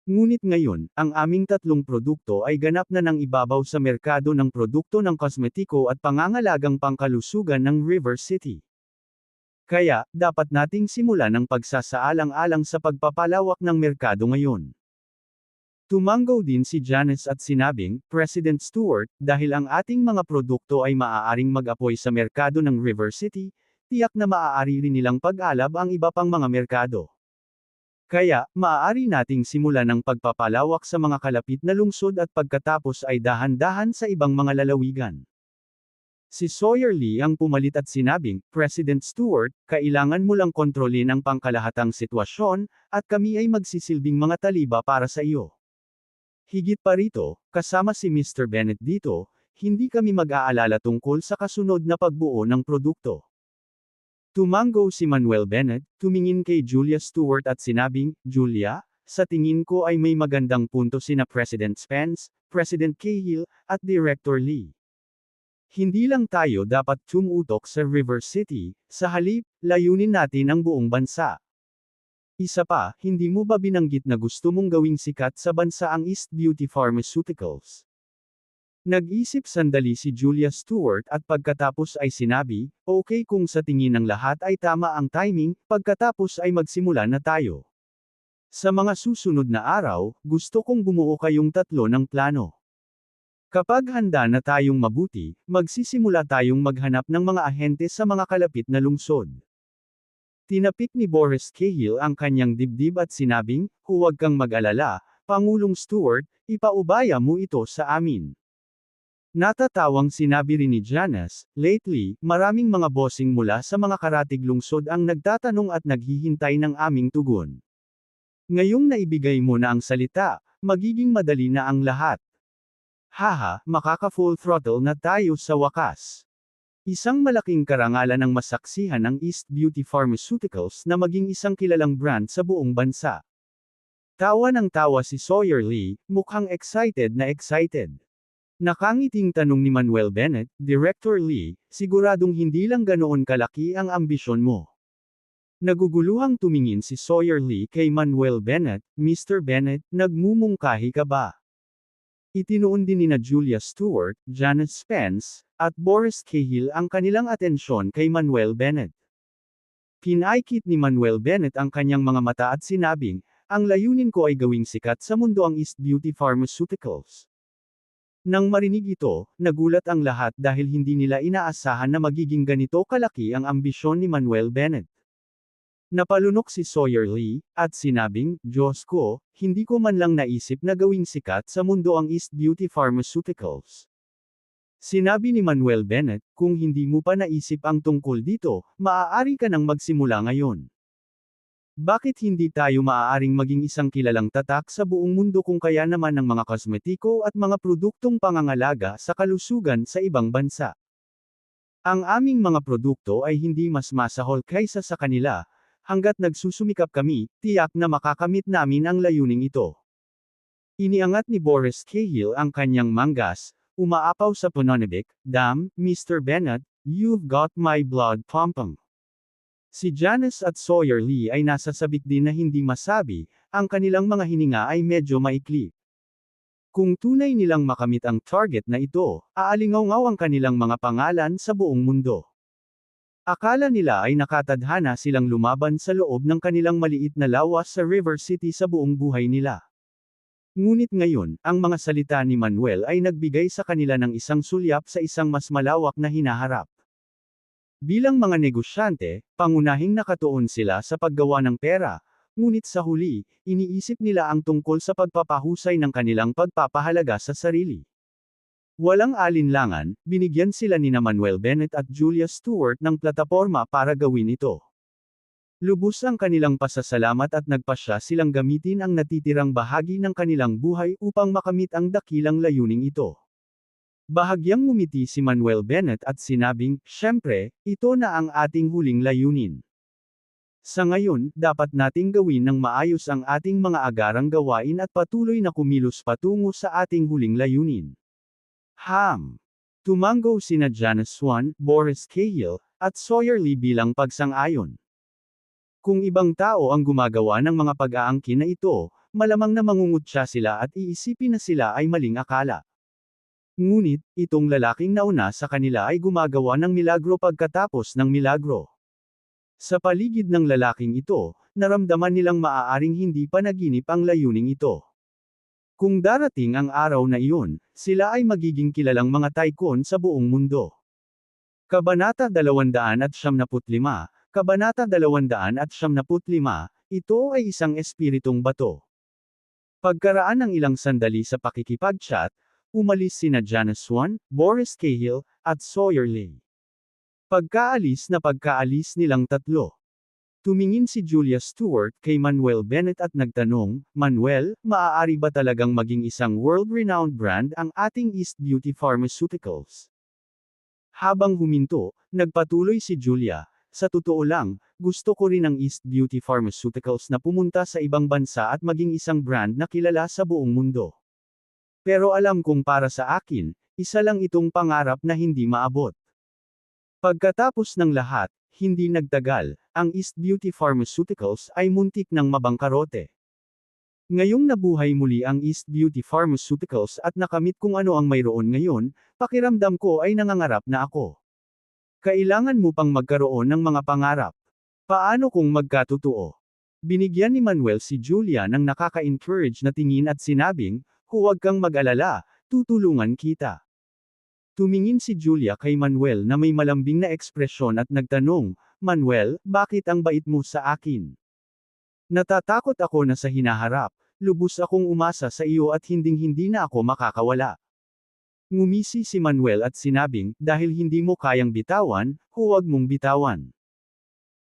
Ngunit ngayon, ang aming tatlong produkto ay ganap na ng ibabaw sa merkado ng produkto ng kosmetiko at pangangalagang pangkalusugan ng River City. Kaya, dapat nating simulan ang pagsasaalang-alang sa pagpapalawak ng merkado ngayon. Tumanggaw din si Janice at sinabing, President Stewart, dahil ang ating mga produkto ay maaaring mag-apoy sa merkado ng River City, tiyak na maaari rin nilang pag-alab ang iba pang mga merkado. Kaya, maaari nating simulan ang pagpapalawak sa mga kalapit na lungsod at pagkatapos ay dahan-dahan sa ibang mga lalawigan. Si Sawyer Lee ang pumalit at sinabing, President Stewart, kailangan mo lang kontrolin ang pangkalahatang sitwasyon, at kami ay magsisilbing mga taliba para sa iyo. Higit pa rito, kasama si Mr. Bennett dito, hindi kami mag-aalala tungkol sa kasunod na pagbuo ng produkto. Tumanggo si Manuel Bennett, tumingin kay Julia Stewart at sinabing, Julia, sa tingin ko ay may magandang punto sina President Spence, President Cahill, at Director Lee. Hindi lang tayo dapat tumutok sa River City, sa halip, layunin natin ang buong bansa. Isa pa, hindi mo ba binanggit na gusto mong gawing sikat sa bansa ang East Beauty Pharmaceuticals? Nag-isip sandali si Julia Stewart at pagkatapos ay sinabi, okay kung sa tingin ng lahat ay tama ang timing, pagkatapos ay magsimula na tayo. Sa mga susunod na araw, gusto kong bumuo kayong tatlo ng plano. Kapag handa na tayong mabuti, magsisimula tayong maghanap ng mga ahente sa mga kalapit na lungsod. Tinapik ni Boris Cahill ang kanyang dibdib at sinabing, huwag kang mag-alala, Pangulong Stewart, ipaubaya mo ito sa amin. Natatawang sinabi rin ni Janice, lately, maraming mga bossing mula sa mga karatig lungsod ang nagtatanong at naghihintay ng aming tugon. Ngayong naibigay mo na ang salita, magiging madali na ang lahat. Haha, makaka-full throttle na tayo sa wakas. Isang malaking karangalan ang masaksihan ng East Beauty Pharmaceuticals na maging isang kilalang brand sa buong bansa. Tawa ng tawa si Sawyer Lee, mukhang excited na excited. Nakangiting tanong ni Manuel Bennett, Director Lee, siguradong hindi lang ganoon kalaki ang ambisyon mo. Naguguluhang tumingin si Sawyer Lee kay Manuel Bennett, Mr. Bennett, nagmumungkahi ka ba? Itinuon din nina Julia Stewart, Janice Spence, at Boris Cahill ang kanilang atensyon kay Manuel Bennett. Pinaikit ni Manuel Bennett ang kanyang mga mata at sinabing, ang layunin ko ay gawing sikat sa mundo ang East Beauty Pharmaceuticals. Nang marinig ito, nagulat ang lahat dahil hindi nila inaasahan na magiging ganito kalaki ang ambisyon ni Manuel Bennett. Napalunok si Sawyer Lee, at sinabing, Diyos ko, hindi ko man lang naisip na gawing sikat sa mundo ang East Beauty Pharmaceuticals. Sinabi ni Manuel Bennett, kung hindi mo pa naisip ang tungkol dito, maaari ka nang magsimula ngayon. Bakit hindi tayo maaaring maging isang kilalang tatak sa buong mundo kung kaya naman ng mga kosmetiko at mga produktong pangangalaga sa kalusugan sa ibang bansa? Ang aming mga produkto ay hindi mas masahol kaysa sa kanila. Hanggat nagsusumikap kami, tiyak na makakamit namin ang layuning ito. Iniangat ni Boris Cahill ang kanyang manggas, umaapaw sa pananabik, Damn, Mr. Bennett, you've got my blood pumping. Si Janice at Sawyer Lee ay nasasabik din na hindi masabi, ang kanilang mga hininga ay medyo maikli. Kung tunay nilang makamit ang target na ito, aalingaw ang kanilang mga pangalan sa buong mundo. Akala nila ay nakatadhana silang lumaban sa loob ng kanilang maliit na lawas sa River City sa buong buhay nila. Ngunit ngayon, ang mga salita ni Manuel ay nagbigay sa kanila ng isang sulyap sa isang mas malawak na hinaharap. Bilang mga negosyante, pangunahing nakatuon sila sa paggawa ng pera, ngunit sa huli, iniisip nila ang tungkol sa pagpapahusay ng kanilang pagpapahalaga sa sarili. Walang alinlangan, binigyan sila ni Manuel Bennett at Julia Stewart ng plataporma para gawin ito. Lubos ang kanilang pasasalamat at nagpasya silang gamitin ang natitirang bahagi ng kanilang buhay upang makamit ang dakilang layuning ito. Bahagyang ngumiti si Manuel Bennett at sinabing, "Siyempre, ito na ang ating huling layunin. Sa ngayon, dapat nating gawin ng maayos ang ating mga agarang gawain at patuloy na kumilos patungo sa ating huling layunin." Tumango sina Janice Swan, Boris Cahill, at Sawyer Lee bilang pagsang-ayon. Kung ibang tao ang gumagawa ng mga pag-aangkin na ito, malamang na mangungutya sila at iisipin na sila ay maling akala. Ngunit, itong lalaking nauna sa kanila ay gumagawa ng milagro pagkatapos ng milagro. Sa paligid ng lalaking ito, naramdaman nilang maaaring hindi panaginip ang layuning ito. Kung darating ang araw na iyon, sila ay magiging kilalang mga tycoon sa buong mundo. Kabanata 275, Kabanata 275, ito ay isang espiritong bato. Pagkaraan ng ilang sandali sa pakikipag-chat, umalis sina Janice Swan, Boris Cahill, at Sawyer Lee. Pagkaalis nilang tatlo. Tumingin si Julia Stewart kay Manuel Bennett at nagtanong, "Manuel, maaari ba talagang maging isang world-renowned brand ang ating East Beauty Pharmaceuticals?" Habang huminto, nagpatuloy si Julia, "Sa totoo lang, gusto ko rin ang East Beauty Pharmaceuticals na pumunta sa ibang bansa at maging isang brand na kilala sa buong mundo. Pero alam kong para sa akin, isa lang itong pangarap na hindi maabot." Pagkatapos ng lahat, hindi nagtagal, ang East Beauty Pharmaceuticals ay muntik ng mabangkarote. Ngayong nabuhay muli ang East Beauty Pharmaceuticals at nakamit kung ano ang mayroon ngayon, pakiramdam ko ay nangangarap na ako. Kailangan mo pang magkaroon ng mga pangarap. Paano kung magkatotoo? Binigyan ni Manuel si Julia ng nakaka-encourage na tingin at sinabing, "Huwag kang mag-alala, tutulungan kita." Tumingin si Julia kay Manuel na may malambing na ekspresyon at nagtanong, "Manuel, bakit ang bait mo sa akin?" "Natatakot ako na sa hinaharap, lubos akong umasa sa iyo at hinding-hindi na ako makakawala." Ngumisi si Manuel at sinabing, "Dahil hindi mo kayang bitawan, huwag mong bitawan.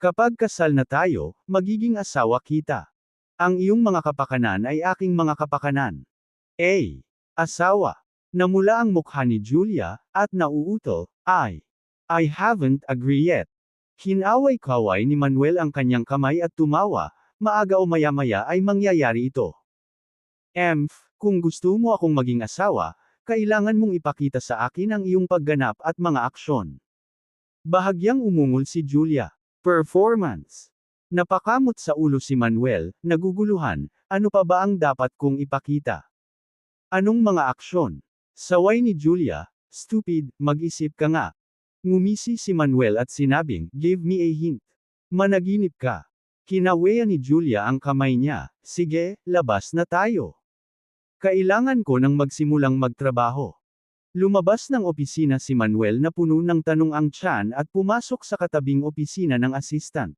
Kapag kasal na tayo, magiging asawa kita. Ang iyong mga kapakanan ay aking mga kapakanan." Asawa. Namula ang mukha ni Julia, at nauutal, I haven't agree yet." Kinaway-kaway ni Manuel ang kanyang kamay at tumawa, "Maaga o maya-maya ay mangyayari ito. Kung gusto mo akong maging asawa, kailangan mong ipakita sa akin ang iyong pagganap at mga aksyon." Bahagyang umungol si Julia. Performance. Napakamot sa ulo si Manuel, naguguluhan, ano pa ba ang dapat kong ipakita? Anong mga aksyon? Saway ni Julia, "Stupid, mag-isip ka nga." Ngumisi si Manuel at sinabing, "Give me a hint." "Managinip ka." Kinaweya ni Julia ang kamay niya, "Sige, labas na tayo. Kailangan ko nang magsimulang magtrabaho." Lumabas ng opisina si Manuel na puno ng tanong ang tiyan at pumasok sa katabing opisina ng assistant.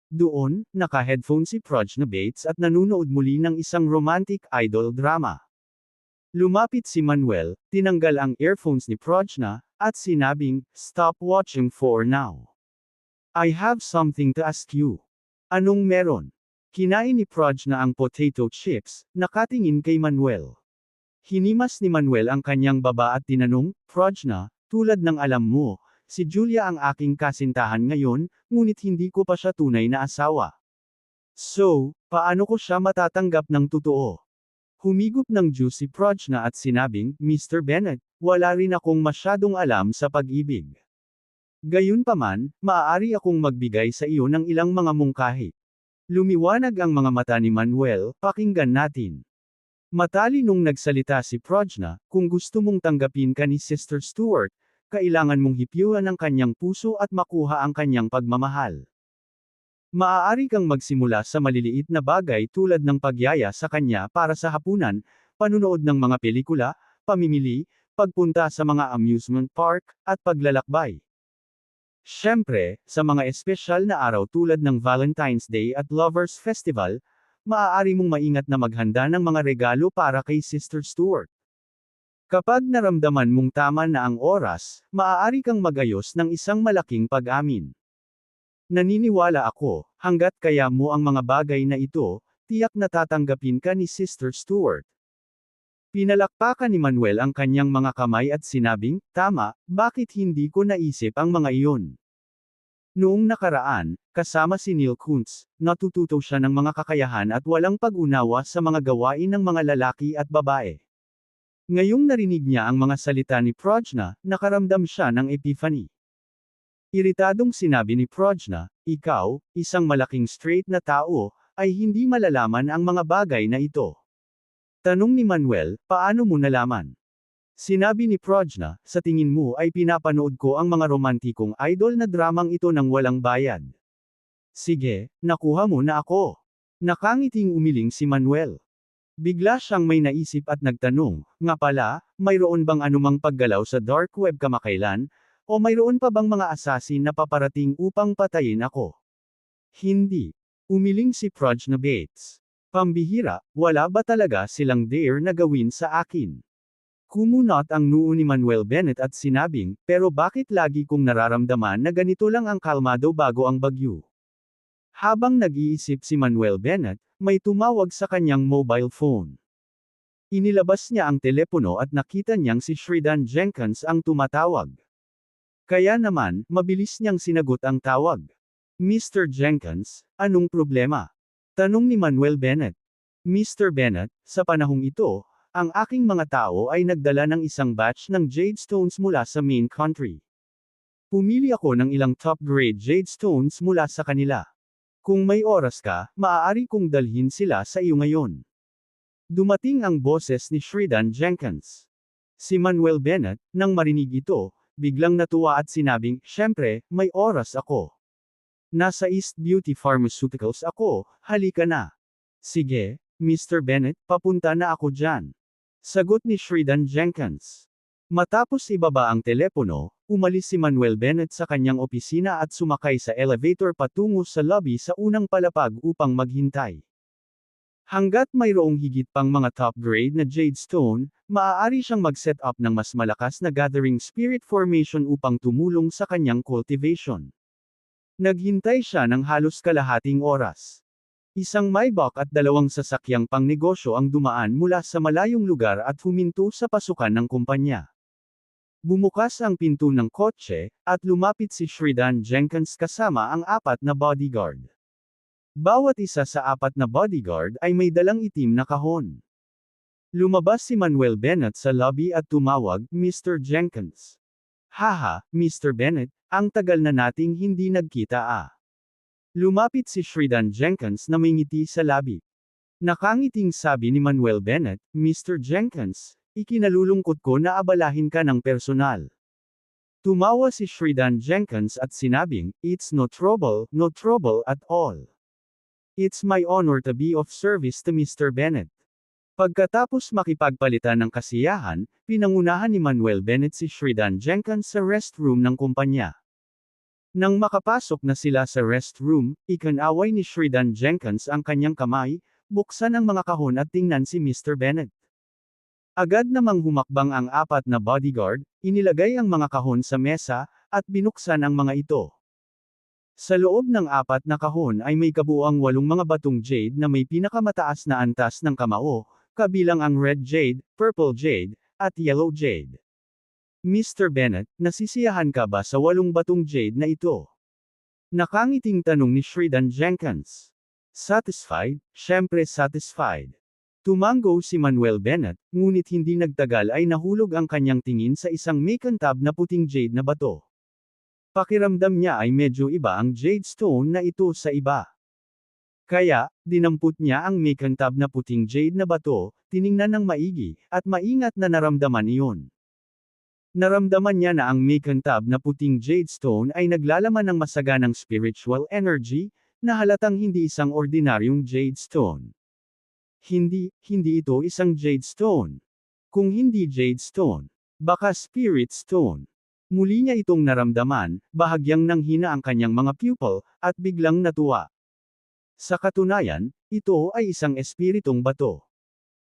Doon, naka-headphone si Prajna Bates at nanunood muli ng isang romantic idol drama. Lumapit si Manuel, tinanggal ang earphones ni Prajna, at sinabing, "Stop watching for now. I have something to ask you." "Anong meron?" Kinain ni Prajna ang potato chips, nakatingin kay Manuel. Hinimas ni Manuel ang kanyang baba at tinanong, "Prajna, tulad ng alam mo, si Julia ang aking kasintahan ngayon, ngunit hindi ko pa siya tunay na asawa. So, paano ko siya matatanggap ng totoo?" Humigop ng juice si Prajna at sinabing, "Mr. Bennett, wala rin akong masyadong alam sa pag-ibig. Gayunpaman, maaari akong magbigay sa iyo ng ilang mga mungkahi." Lumiwanag ang mga mata ni Manuel, "Pakinggan natin." Matalinong nagsalita si Prajna, "Kung gusto mong tanggapin ka ni Sister Stewart, kailangan mong hipiuhan ang kanyang puso at makuha ang kanyang pagmamahal. Maaari kang magsimula sa maliliit na bagay tulad ng pagyaya sa kanya para sa hapunan, panunood ng mga pelikula, pamimili, pagpunta sa mga amusement park, at paglalakbay. Siyempre, sa mga espesyal na araw tulad ng Valentine's Day at Lovers Festival, maaari mong maingat na maghanda ng mga regalo para kay Sister Stuart. Kapag naramdaman mong tama na ang oras, maaari kang magayos ng isang malaking pag-amin. Naniniwala ako, hangga't kaya mo ang mga bagay na ito, tiyak na tatanggapin ka ni Sister Stuart. Pinalakpakan ni Manuel ang kanyang mga kamay at sinabing, tama, bakit hindi ko naisip ang mga iyon? Noong nakaraan, kasama si Neil Kuntz, natututo siya ng mga kakayahan at walang pag-unawa sa mga gawain ng mga lalaki at babae. Ngayong narinig niya ang mga salita ni Prajna, nakaramdam siya ng epiphany. Iritadong sinabi ni Prajna, ikaw, isang malaking straight na tao, ay hindi malalaman ang mga bagay na ito. Tanong ni Manuel, paano mo nalaman? Sinabi ni Prajna, sa tingin mo ay pinapanood ko ang mga romantikong idol na dramang ito nang walang bayad. Sige, nakuha mo na ako. Nakangiting umiling si Manuel. Bigla siyang may naisip at nagtanong, nga pala, mayroon bang anumang paggalaw sa dark web kamakailan? O mayroon pa bang mga assassin na paparating upang patayin ako? Hindi. Umiling si Prajna Bates. Pambihira, wala ba talaga silang dare na gawin sa akin? Kumunot ang noo ni Manuel Bennett at sinabing, pero bakit lagi kong nararamdaman na ganito lang ang kalmado bago ang bagyo? Habang nag-iisip si Manuel Bennett, may tumawag sa kanyang mobile phone. Inilabas niya ang telepono at nakita niyang si Sheridan Jenkins ang tumatawag. Kaya naman, mabilis niyang sinagot ang tawag. Mr. Jenkins, anong problema? Tanong ni Manuel Bennett. Mr. Bennett, sa panahong ito, ang aking mga tao ay nagdala ng isang batch ng jade stones mula sa main country. Pumili ako ng ilang top-grade jade stones mula sa kanila. Kung may oras ka, maaari kong dalhin sila sa iyo ngayon. Dumating ang boses ni Sheridan Jenkins. Si Manuel Bennett, nang marinig ito, biglang natuwa at sinabing, syempre, may oras ako. Nasa East Beauty Pharmaceuticals ako, halika na. Sige, Mr. Bennett, papunta na ako dyan. Sagot ni Sheridan Jenkins. Matapos ibaba ang telepono, umalis si Manuel Bennett sa kanyang opisina at sumakay sa elevator patungo sa lobby sa unang palapag upang maghintay. Hanggat mayroong higit pang mga top-grade na jade stone, maaari siyang mag-set up ng mas malakas na gathering spirit formation upang tumulong sa kanyang cultivation. Naghintay siya ng halos kalahating oras. Isang Maybach at dalawang sasakyang pangnegosyo ang dumaan mula sa malayong lugar at huminto sa pasukan ng kumpanya. Bumukas ang pinto ng kotse, at lumapit si Sheridan Jenkins kasama ang 4 na bodyguard. Bawat isa sa 4 na bodyguard ay may dalang itim na kahon. Lumabas si Manuel Bennett sa lobby at tumawag, Mr. Jenkins. Haha, Mr. Bennett, ang tagal na nating hindi nagkita ah. Lumapit si Sheridan Jenkins na may ngiti sa labi. Nakangiting sabi ni Manuel Bennett, Mr. Jenkins, ikinalulungkot ko na abalahin ka ng personal. Tumawa si Sheridan Jenkins at sinabing, it's no trouble at all. It's my honor to be of service to Mr. Bennett. Pagkatapos makipagpalitan ng kasiyahan, pinangunahan ni Manuel Bennett si Sheridan Jenkins sa restroom ng kumpanya. Nang makapasok na sila sa restroom, ikinaway ni Sheridan Jenkins ang kanyang kamay, buksan ang mga kahon at tingnan si Mr. Bennett. Agad namang humakbang ang 4 na bodyguard, inilagay ang mga kahon sa mesa, at binuksan ang mga ito. Sa loob ng 4 na kahon ay may kabuuang 8 mga batong jade na may pinakamataas na antas ng kamao, kabilang ang red jade, purple jade, at yellow jade. Mr. Bennett, nasisiyahan ka ba sa 8 batong jade na ito? Nakangiting tanong ni Sheridan Jenkins. Satisfied? Syempre satisfied. Tumango si Manuel Bennett, ngunit hindi nagtagal ay nahulog ang kanyang tingin sa isang makintab na puting jade na bato. Pakiramdam niya ay medyo iba ang jade stone na ito sa iba. Kaya, dinampot niya ang makintab na puting jade na bato, tiningnan ng maigi, at maingat na naramdaman iyon. Naramdaman niya na ang makintab na puting jade stone ay naglalaman ng masaganang spiritual energy, na halatang hindi isang ordinaryong jade stone. Hindi ito isang jade stone. Kung hindi jade stone, baka spirit stone. Muli niya itong naramdaman, bahagyang nanghina ang kanyang mga pupil, at biglang natuwa. Sa katunayan, ito ay isang espiritong bato.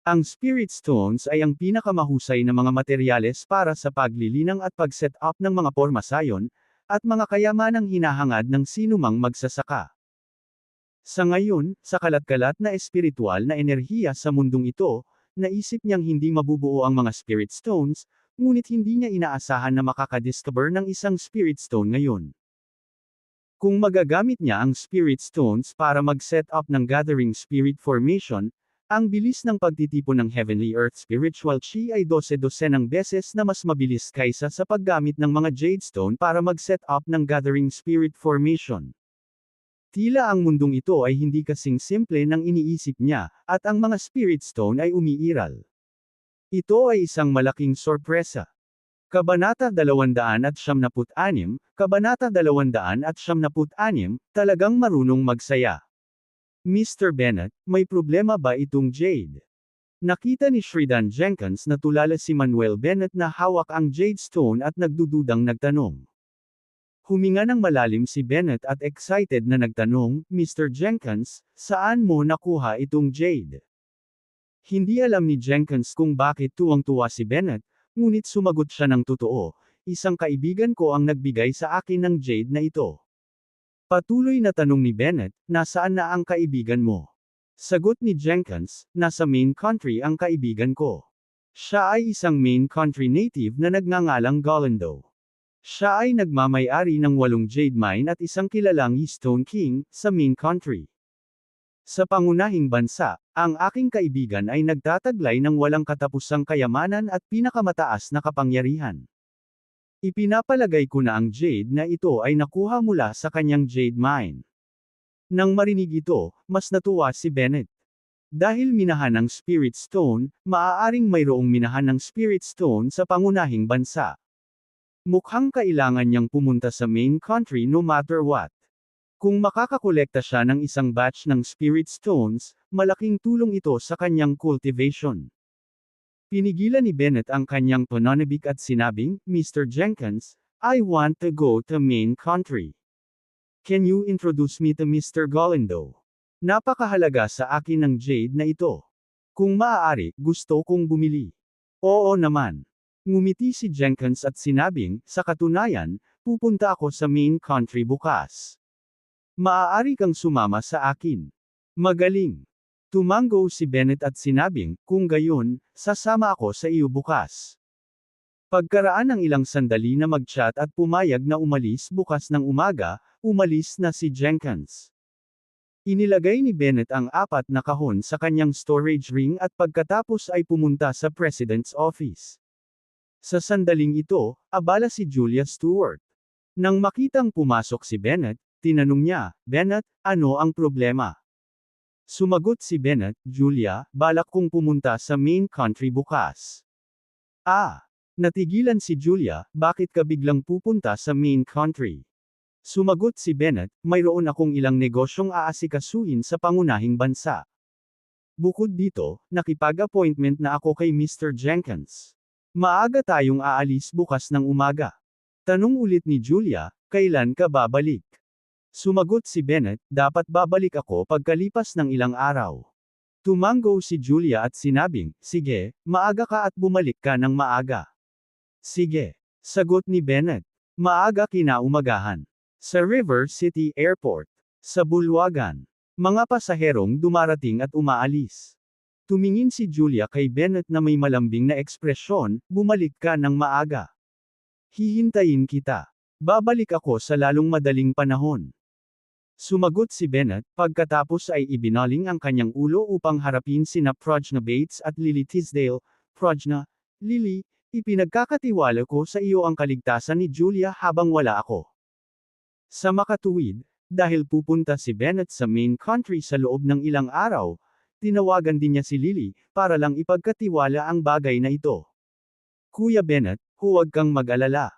Ang spirit stones ay ang pinakamahusay na mga materyales para sa paglilinang at pag-set up ng mga pormasayon, at mga kayamanang hinahangad ng sinumang magsasaka. Sa ngayon, sa kalat-kalat na espiritual na enerhiya sa mundong ito, naisip niyang hindi mabubuo ang mga spirit stones, ngunit hindi niya inaasahan na makakadiscover ng isang spirit stone ngayon. Kung magagamit niya ang spirit stones para mag-set up ng gathering spirit formation, ang bilis ng pagtitipon ng Heavenly Earth Spiritual Chi ay 12-dosenang beses na mas mabilis kaysa sa paggamit ng mga jade stone para mag-set up ng gathering spirit formation. Tila ang mundong ito ay hindi kasing simple ng iniisip niya, at ang mga spirit stone ay umiiral. Ito ay isang malaking sorpresa. Kabanata 276, Kabanata 276, talagang marunong magsaya. Mr. Bennett, may problema ba itong jade? Nakita ni Shridan Jenkins na tulala si Manuel Bennett na hawak ang jade stone at nagdududang nagtanong. Huminga ng malalim si Bennett at excited na nagtanong, Mr. Jenkins, saan mo nakuha itong jade? Hindi alam ni Jenkins kung bakit tuwang-tuwa si Bennett, ngunit sumagot siya ng totoo, isang kaibigan ko ang nagbigay sa akin ng jade na ito. Patuloy na tanong ni Bennett, nasaan na ang kaibigan mo? Sagot ni Jenkins, nasa Main Country ang kaibigan ko. Siya ay isang Main Country native na nagngangalang Galindo. Siya ay nagmamay-ari ng 8 jade mine at isang kilalang Stone King, sa Main Country. Sa pangunahing bansa, ang aking kaibigan ay nagtataglay ng walang katapusang kayamanan at pinakamataas na kapangyarihan. Ipinapalagay ko na ang jade na ito ay nakuha mula sa kanyang jade mine. Nang marinig ito, mas natuwa si Bennett. Dahil minahan ng Spirit Stone, maaaring mayroong minahan ng Spirit Stone sa pangunahing bansa. Mukhang kailangan niyang pumunta sa Main Country no matter what. Kung makakakolekta siya ng isang batch ng Spirit Stones, malaking tulong ito sa kanyang cultivation. Pinigilan ni Bennett ang kanyang pananabik at sinabing, Mr. Jenkins, I want to go to Main Country. Can you introduce me to Mr. Galindo? Napakahalaga sa akin ng jade na ito. Kung maaari, gusto kong bumili. Oo naman. Ngumiti si Jenkins at sinabing, sa katunayan, pupunta ako sa Main Country bukas. Maaari kang sumama sa akin. Magaling. Tumango si Bennett at sinabing, kung gayon, sasama ako sa iyo bukas. Pagkaraan ng ilang sandali na mag-chat at pumayag na umalis bukas ng umaga, umalis na si Jenkins. Inilagay ni Bennett ang 4 na kahon sa kanyang storage ring at pagkatapos ay pumunta sa President's office. Sa sandaling ito, abala si Julia Stewart. Nang makitang pumasok si Bennett, tinanong niya, Bennett, ano ang problema? Sumagot si Bennett, Julia, balak kong pumunta sa Main Country bukas. Natigilan si Julia, bakit ka biglang pupunta sa Main Country? Sumagot si Bennett, mayroon akong ilang negosyong aasikasuhin sa pangunahing bansa. Bukod dito, nakipag-appointment na ako kay Mr. Jenkins. Maaga tayong aalis bukas ng umaga. Tanong ulit ni Julia, kailan ka babalik? Sumagot si Bennett, dapat babalik ako pagkalipas ng ilang araw. Tumango si Julia at sinabing, sige, maaga ka at bumalik ka ng maaga. Sige. Sagot ni Bennett. Maaga kinaumagahan. Sa River City Airport. Sa bulwagan. Mga pasaherong dumarating at umaalis. Tumingin si Julia kay Bennett na may malambing na ekspresyon, bumalik ka ng maaga. Hihintayin kita. Babalik ako sa lalong madaling panahon. Sumagot si Bennett, pagkatapos ay ibinaling ang kanyang ulo upang harapin sina Prajna Bates at Lily Tisdale. Prajna, Lily, ipinagkakatiwala ko sa iyo ang kaligtasan ni Julia habang wala ako. Sa makatuwid, dahil pupunta si Bennett sa Main Country sa loob ng ilang araw, tinawagan din niya si Lily, para lang ipagkatiwala ang bagay na ito. Kuya Bennett, huwag kang mag-alala.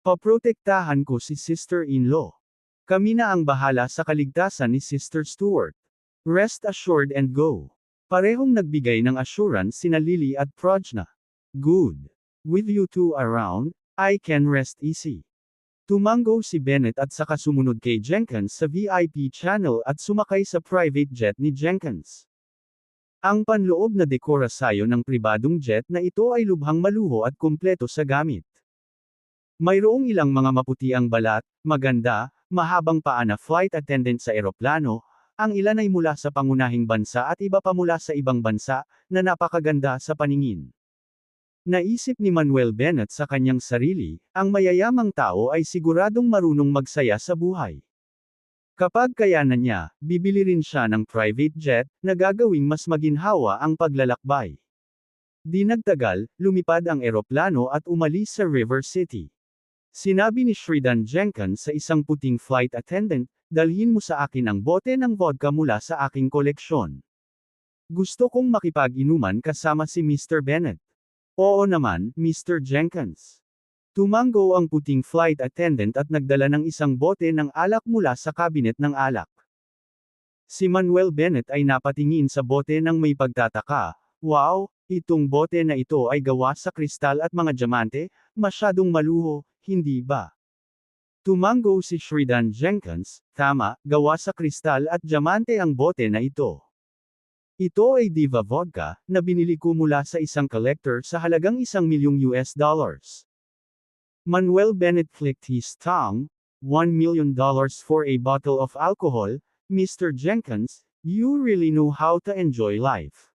Paprotektahan ko si sister-in-law. Kami na ang bahala sa kaligtasan ni Sister Stuart. Rest assured and go. Parehong nagbigay ng assurance sina Lily at Prajna. Good. With you two around, I can rest easy. Tumango si Bennett at saka sumunod kay Jenkins sa VIP channel at sumakay sa private jet ni Jenkins. Ang panloob na dekorasyon ng pribadong jet na ito ay lubhang maluho at kumpleto sa gamit. Mayroong ilang mga maputiang balat, maganda, mahabang paa na flight attendant sa eroplano, ang ilan ay mula sa pangunahing bansa at iba pa mula sa ibang bansa, na napakaganda sa paningin. Naisip ni Manuel Bennett sa kanyang sarili, ang mayayamang tao ay siguradong marunong magsaya sa buhay. Kapag kayanan niya, bibili rin siya ng private jet, na gagawing mas maginhawa ang paglalakbay. Di nagtagal, lumipad ang eroplano at umalis sa River City. Sinabi ni Shridan Jenkins sa isang puting flight attendant, dalhin mo sa akin ang bote ng vodka mula sa aking koleksyon. Gusto kong makipag-inuman kasama si Mr. Bennett. Oo naman, Mr. Jenkins. Tumango ang puting flight attendant at nagdala ng isang bote ng alak mula sa kabinet ng alak. Si Manuel Bennett ay napatingin sa bote ng may pagtataka, wow, itong bote na ito ay gawa sa kristal at mga diamante, masyadong maluho, hindi ba? Tumango si Shridan Jenkins, tama, gawa sa kristal at diamante ang bote na ito. Ito ay Diva Vodka, na binili ko mula sa isang collector sa halagang $1,000,000. Manuel Bennett clicked his tongue, $1,000,000 for a bottle of alcohol, Mr. Jenkins, you really know how to enjoy life.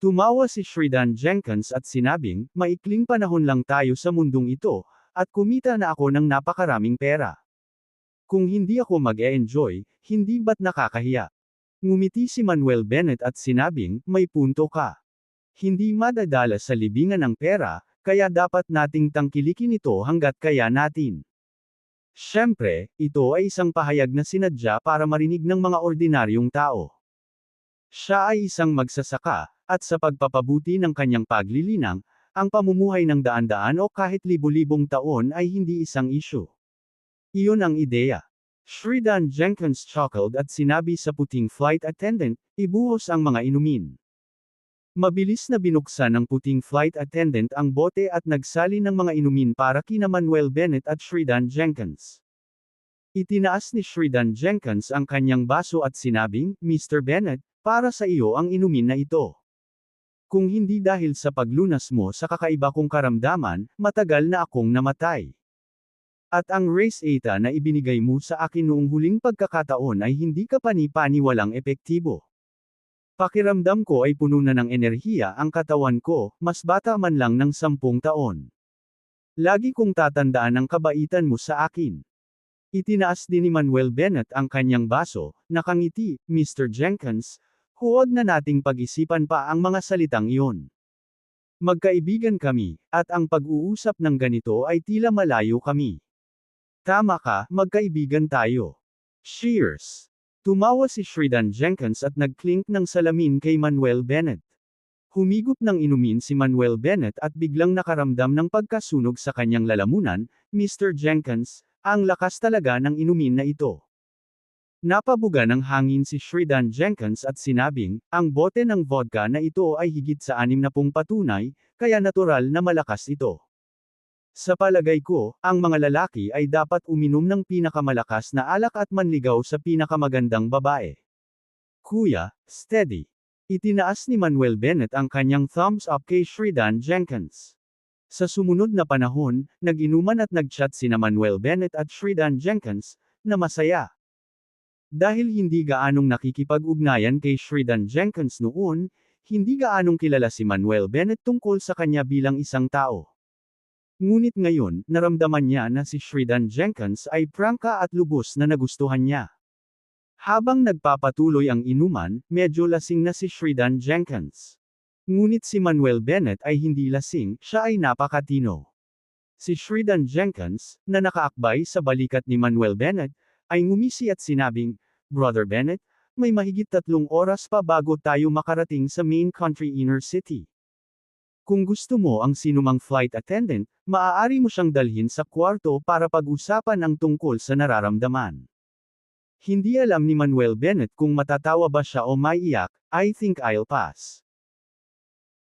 Tumawa si Shridan Jenkins at sinabing, maikling panahon lang tayo sa mundong ito, at kumita na ako ng napakaraming pera. Kung hindi ako mag-e-enjoy, hindi ba't nakakahiya? Ngumiti si Manuel Bennett at sinabing, may punto ka. Hindi madadala sa libingan ng pera, kaya dapat nating tangkilikin ito hanggat kaya natin. Siyempre, ito ay isang pahayag na sinadya para marinig ng mga ordinaryong tao. Siya ay isang magsasaka, at sa pagpapabuti ng kanyang paglilinang, ang pamumuhay ng daan-daan o kahit libu-libong taon ay hindi isang isyu. Iyon ang ideya. Shridan Jenkins chuckled at sinabi sa puting flight attendant, ibuhos ang mga inumin. Mabilis na binuksan ng puting flight attendant ang bote at nagsali ng mga inumin para kina Manuel Bennett at Shridan Jenkins. Itinaas ni Shridan Jenkins ang kanyang baso at sinabing, Mr. Bennett, para sa iyo ang inumin na ito. Kung hindi dahil sa paglunas mo sa kakaiba kong karamdaman, matagal na akong namatay. At ang race eta na ibinigay mo sa akin noong huling pagkakataon ay hindi ka pani-paniwalang epektibo. Pakiramdam ko ay puno na ng enerhiya ang katawan ko, mas bata man lang ng 10 taon. Lagi kong tatandaan ang kabaitan mo sa akin. Itinaas din ni Manuel Bennett ang kanyang baso, nakangiti, Mr. Jenkins, huwag na nating pag-isipan pa ang mga salitang iyon. Magkaibigan kami, at ang pag-uusap ng ganito ay tila malayo kami. Tama ka, magkaibigan tayo. Cheers! Tumawa si Shridan Jenkins at nag-clink ng salamin kay Manuel Bennett. Humigop ng inumin si Manuel Bennett at biglang nakaramdam ng pagkasunog sa kanyang lalamunan, Mr. Jenkins, ang lakas talaga ng inumin na ito. Napabuga ng hangin si Shridan Jenkins at sinabing, ang bote ng vodka na ito ay higit sa 60 patunay, kaya natural na malakas ito. Sa palagay ko, ang mga lalaki ay dapat uminom ng pinakamalakas na alak at manligaw sa pinakamagandang babae. Kuya, steady. Itinaas ni Manuel Bennett ang kanyang thumbs up kay Shridan Jenkins. Sa sumunod na panahon, nag-inuman at nag-chat sina Manuel Bennett at Shridan Jenkins, na masaya. Dahil hindi gaanong nakikipag-ugnayan kay Shridan Jenkins noon, hindi gaanong kilala si Manuel Bennett tungkol sa kanya bilang isang tao. Ngunit ngayon, naramdaman niya na si Shridan Jenkins ay prangka at lubos na nagustuhan niya. Habang nagpapatuloy ang inuman, medyo lasing na si Shridan Jenkins. Ngunit si Manuel Bennett ay hindi lasing, siya ay napakatino. Si Shridan Jenkins, na nakaakbay sa balikat ni Manuel Bennett, ay ngumisi at sinabing, Brother Bennett, may mahigit 3 oras pa bago tayo makarating sa main country inner city. Kung gusto mo ang sinumang flight attendant, maaari mo siyang dalhin sa kwarto para pag-usapan ang tungkol sa nararamdaman. Hindi alam ni Manuel Bennett kung matatawa ba siya o maiiyak. I think I'll pass.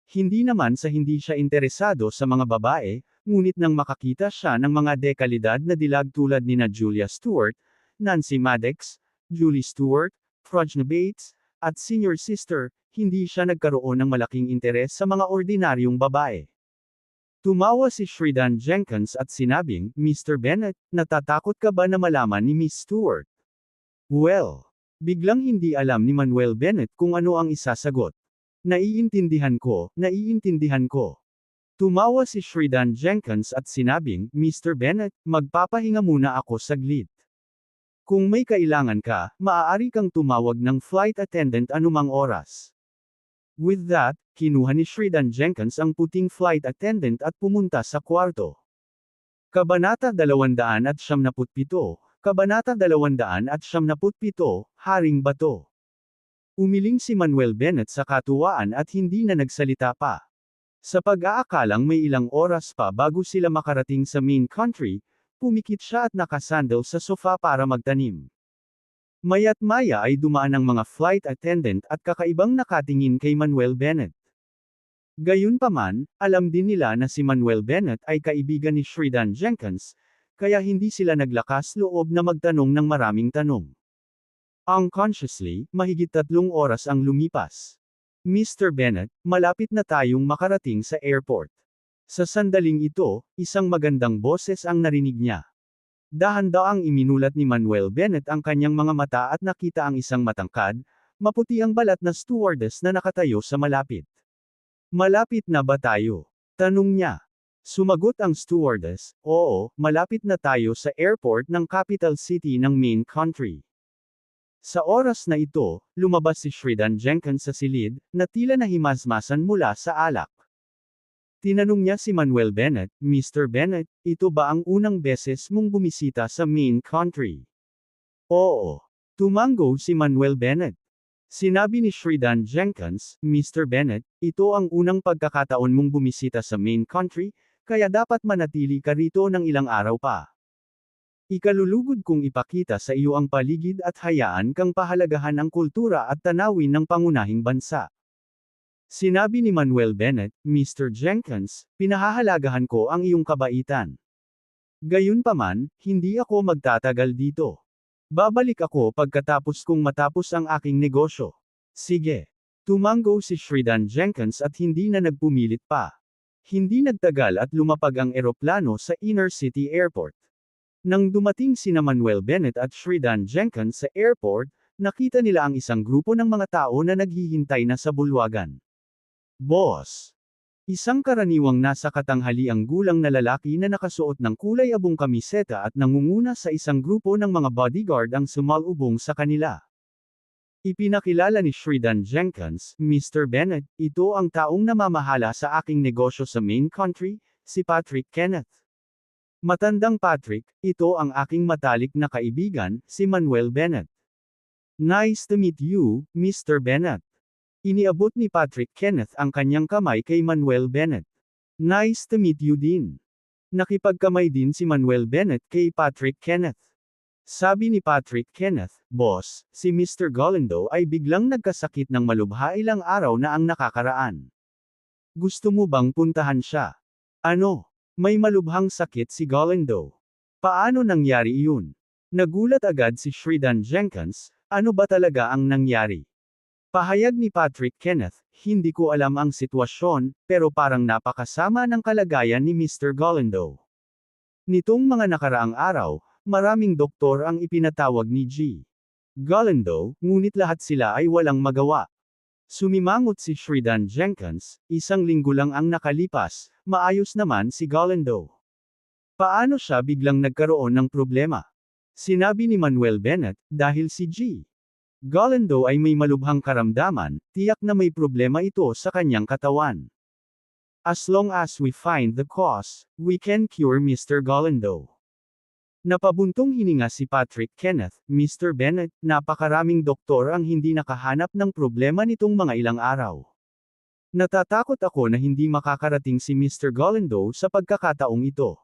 Hindi naman sa hindi siya interesado sa mga babae, ngunit nang makakita siya ng mga dekalidad na dilag tulad nina Julia Stewart, Nancy Maddox, Julie Stewart, Prajna Bates, at senior sister, hindi siya nagkaroon ng malaking interes sa mga ordinaryong babae. Tumawa si Sheridan Jenkins at sinabing, Mr. Bennett, natatakot ka ba na malaman ni Miss Stewart? Well, biglang hindi alam ni Manuel Bennett kung ano ang isasagot. Naiintindihan ko, naiintindihan ko. Tumawa si Sheridan Jenkins at sinabing, Mr. Bennett, magpapahinga muna ako saglit. Kung may kailangan ka, maaari kang tumawag ng flight attendant anumang oras. With that, kinuha ni Sheridan Jenkins ang puting flight attendant at pumunta sa kwarto. Kabanata 297, Kabanata 297, Haring Bato. Umiling si Manuel Bennett sa katuwaan at hindi na nagsalita pa. Sa pag-aakalang may ilang oras pa bago sila makarating sa main country, pumikit siya at nakasandal sa sofa para magtanim. Maya't maya ay dumaan ang mga flight attendant at kakaibang nakatingin kay Manuel Bennett. Gayunpaman, alam din nila na si Manuel Bennett ay kaibigan ni Sheridan Jenkins, kaya hindi sila naglakas loob na magtanong ng maraming tanong. Unconsciously, mahigit 3 oras ang lumipas. Mr. Bennett, malapit na tayong makarating sa airport. Sa sandaling ito, isang magandang boses ang narinig niya. Dahan-daang iminulat ni Manuel Bennett ang kanyang mga mata at nakita ang isang matangkad, maputi ang balat na stewardess na nakatayo sa malapit. Malapit na ba tayo? Tanong niya. Sumagot ang stewardess, oo, malapit na tayo sa airport ng capital city ng main country. Sa oras na ito, lumabas si Sheridan Jenkins sa silid, na tila nahimasmasan mula sa alak. Tinanong niya si Manuel Bennett, Mr. Bennett, ito ba ang unang beses mong bumisita sa main country? Oo. Tumango si Manuel Bennett. Sinabi ni Sheridan Jenkins, Mr. Bennett, ito ang unang pagkakataon mong bumisita sa main country, kaya dapat manatili ka rito ng ilang araw pa. Ikalulugod kong ipakita sa iyo ang paligid at hayaan kang pahalagahan ang kultura at tanawin ng pangunahing bansa. Sinabi ni Manuel Bennett, Mr. Jenkins, pinahahalagahan ko ang iyong kabaitan. Gayunpaman, hindi ako magtatagal dito. Babalik ako pagkatapos kong matapos ang aking negosyo. Sige. Tumango si Sheridan Jenkins at hindi na nagpumilit pa. Hindi nagtagal at lumapag ang eroplano sa Inner City Airport. Nang dumating sina Manuel Bennett at Sheridan Jenkins sa airport, nakita nila ang isang grupo ng mga tao na naghihintay na sa bulwagan. Boss! Isang karaniwang nasa katanghaliang gulang na lalaki na nakasuot ng kulay abong kamiseta at nangunguna sa isang grupo ng mga bodyguard ang sumalubong sa kanila. Ipinakilala ni Sheridan Jenkins, Mr. Bennett, ito ang taong namamahala sa aking negosyo sa main country, si Patrick Kenneth. Matandang Patrick, ito ang aking matalik na kaibigan, si Manuel Bennett. Nice to meet you, Mr. Bennett. Iniabot ni Patrick Kenneth ang kanyang kamay kay Manuel Bennett. Nice to meet you din. Nakipagkamay din si Manuel Bennett kay Patrick Kenneth. Sabi ni Patrick Kenneth, Boss, si Mr. Galindo ay biglang nagkasakit ng malubha ilang araw na ang nakakaraan. Gusto mo bang puntahan siya? Ano? May malubhang sakit si Galindo. Paano nangyari iyon? Nagulat agad si Sheridan Jenkins, ano ba talaga ang nangyari? Pahayag ni Patrick Kenneth, hindi ko alam ang sitwasyon, pero parang napakasama ng kalagayan ni Mr. Galindo. Nitong mga nakaraang araw, maraming doktor ang ipinatawag ni G. Galindo, ngunit lahat sila ay walang magawa. Sumimangot si Sheridan Jenkins, isang linggo lang ang nakalipas, maayos naman si Galindo. Paano siya biglang nagkaroon ng problema? Sinabi ni Manuel Bennett, dahil si G. Galindo ay may malubhang karamdaman, tiyak na may problema ito sa kanyang katawan. As long as we find the cause, we can cure Mr. Galindo. Napabuntong hininga si Patrick Kenneth, Mr. Bennett, napakaraming doktor ang hindi nakahanap ng problema nitong mga ilang araw. Natatakot ako na hindi makakarating si Mr. Galindo sa pagkakataong ito.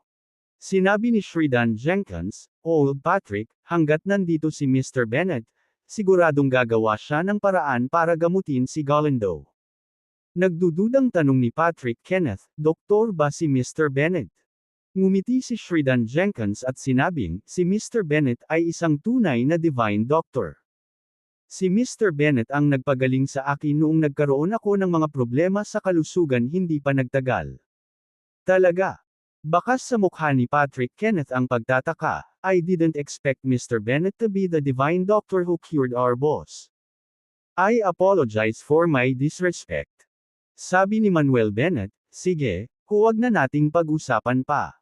Sinabi ni Sheridan Jenkins, "Old Patrick, hanggat nandito si Mr. Bennett, siguradong gagawa siya ng paraan para gamutin si Galindo." Nagdududang tanong ni Patrick Kenneth, "Doktor ba si Mr. Bennett?" Ngumiti si Sheridan Jenkins at sinabing, "Si Mr. Bennett ay isang tunay na divine doctor. Si Mr. Bennett ang nagpagaling sa akin noong nagkaroon ako ng mga problema sa kalusugan hindi pa nagtagal." Talaga? Bakas sa mukha ni Patrick Kenneth ang pagtataka, "I didn't expect Mr. Bennett to be the divine doctor who cured our boss. I apologize for my disrespect." Sabi ni Manuel Bennett, "Sige, huwag na nating pag-usapan pa.